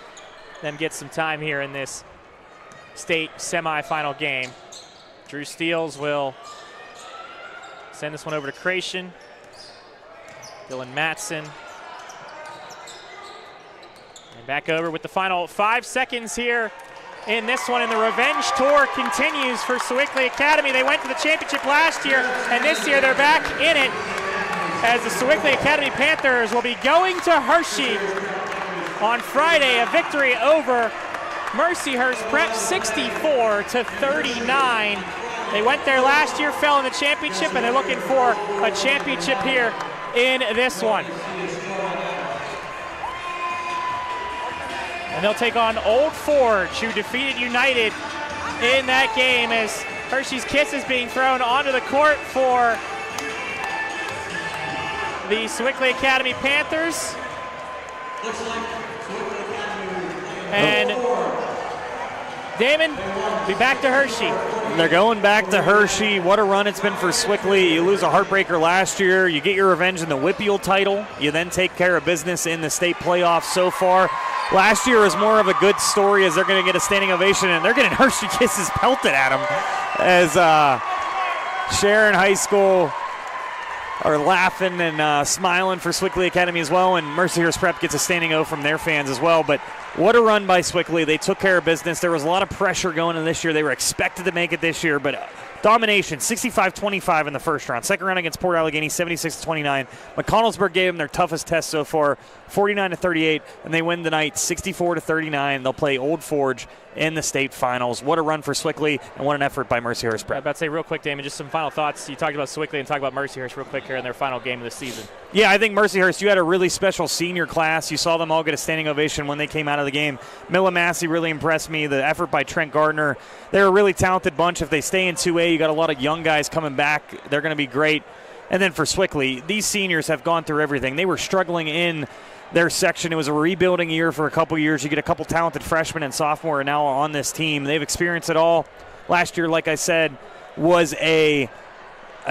[SPEAKER 2] them get some time here in this state semifinal game. Drew Steele will send this one over to Creation. Dylan Matson. And back over with the final 5 seconds here in this one, and the revenge tour continues for Sewickley Academy. They went to the championship last year, and this year they're back in it as the Sewickley Academy Panthers will be going to Hershey on Friday. A victory over Mercyhurst Prep 64-39. They went there last year, fell in the championship, and they're looking for a championship here in this one. And they'll take on Old Forge, who defeated United in that game, as Hershey's Kiss is being thrown onto the court for the Sewickley Academy Panthers. And Damon, be back to Hershey.
[SPEAKER 5] They're going back to Hershey. What a run it's been for Sewickley. You lose a heartbreaker last year. You get your revenge in the Whitfield title. You then take care of business in the state playoffs so far. Last year was more of a good story as they're going to get a standing ovation, and they're getting Hershey kisses pelted at them as Sharon High School are laughing and smiling for Sewickley Academy as well, and Mercyhurst Prep gets a standing O from their fans as well. But what a run by Sewickley. They took care of business. There was a lot of pressure going in this year. They were expected to make it this year, but domination, 65-25 in the first round. Second round against Port Allegheny, 76-29. McConnellsburg gave them their toughest test so far, 49-38, and they win tonight, 64-39. They'll play Old Forge in the state finals. What a run for Sewickley, and what an effort by Mercyhurst Prep.
[SPEAKER 2] I'm about to say real quick, Damon, just some final thoughts. You talked about Sewickley and talk about Mercyhurst real quick here in their final game of the season.
[SPEAKER 5] Yeah, I think Mercyhurst, you had a really special senior class. You saw them all get a standing ovation when they came out of the game. Milamasi really impressed me. The effort by Trent Gardner. They're a really talented bunch. If they stay in 2A, you got a lot of young guys coming back. They're going to be great. And then for Sewickley, these seniors have gone through everything. They were struggling in their section. It was a rebuilding year for a couple years. You get a couple talented freshmen and sophomore now on this team. They've experienced it all. Last year, like I said, was a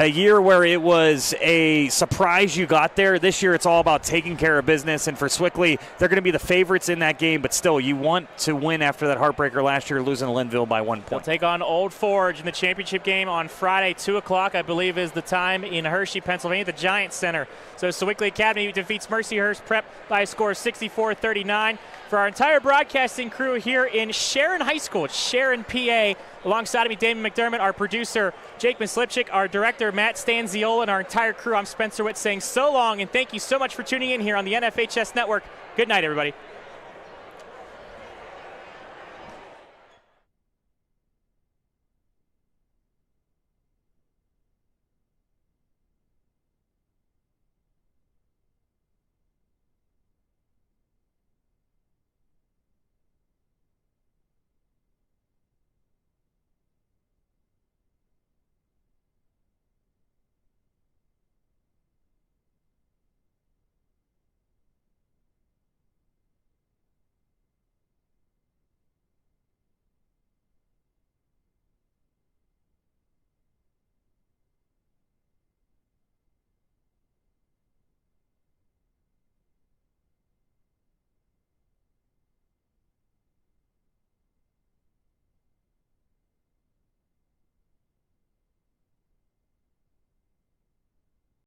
[SPEAKER 5] year where it was a surprise you got there. This year it's all about taking care of business, and for Sewickley, they're going to be the favorites in that game, but still, you want to win after that heartbreaker last year, losing to Linville by 1 point.
[SPEAKER 2] They'll take on Old Forge in the championship game on Friday, 2 o'clock, I believe is the time in Hershey, Pennsylvania, the Giant Center. So Sewickley Academy defeats Mercyhurst Prep by a score of 64-39. For our entire broadcasting crew here in Sharon High School, Sharon, PA, Alongside of me, Damon McDermott, our producer, Jake Mislipchik, our director, Matt Stanziola, and our entire crew. I'm Spencer Witt saying so long, and thank you so much for tuning in here on the NFHS Network. Good night, everybody.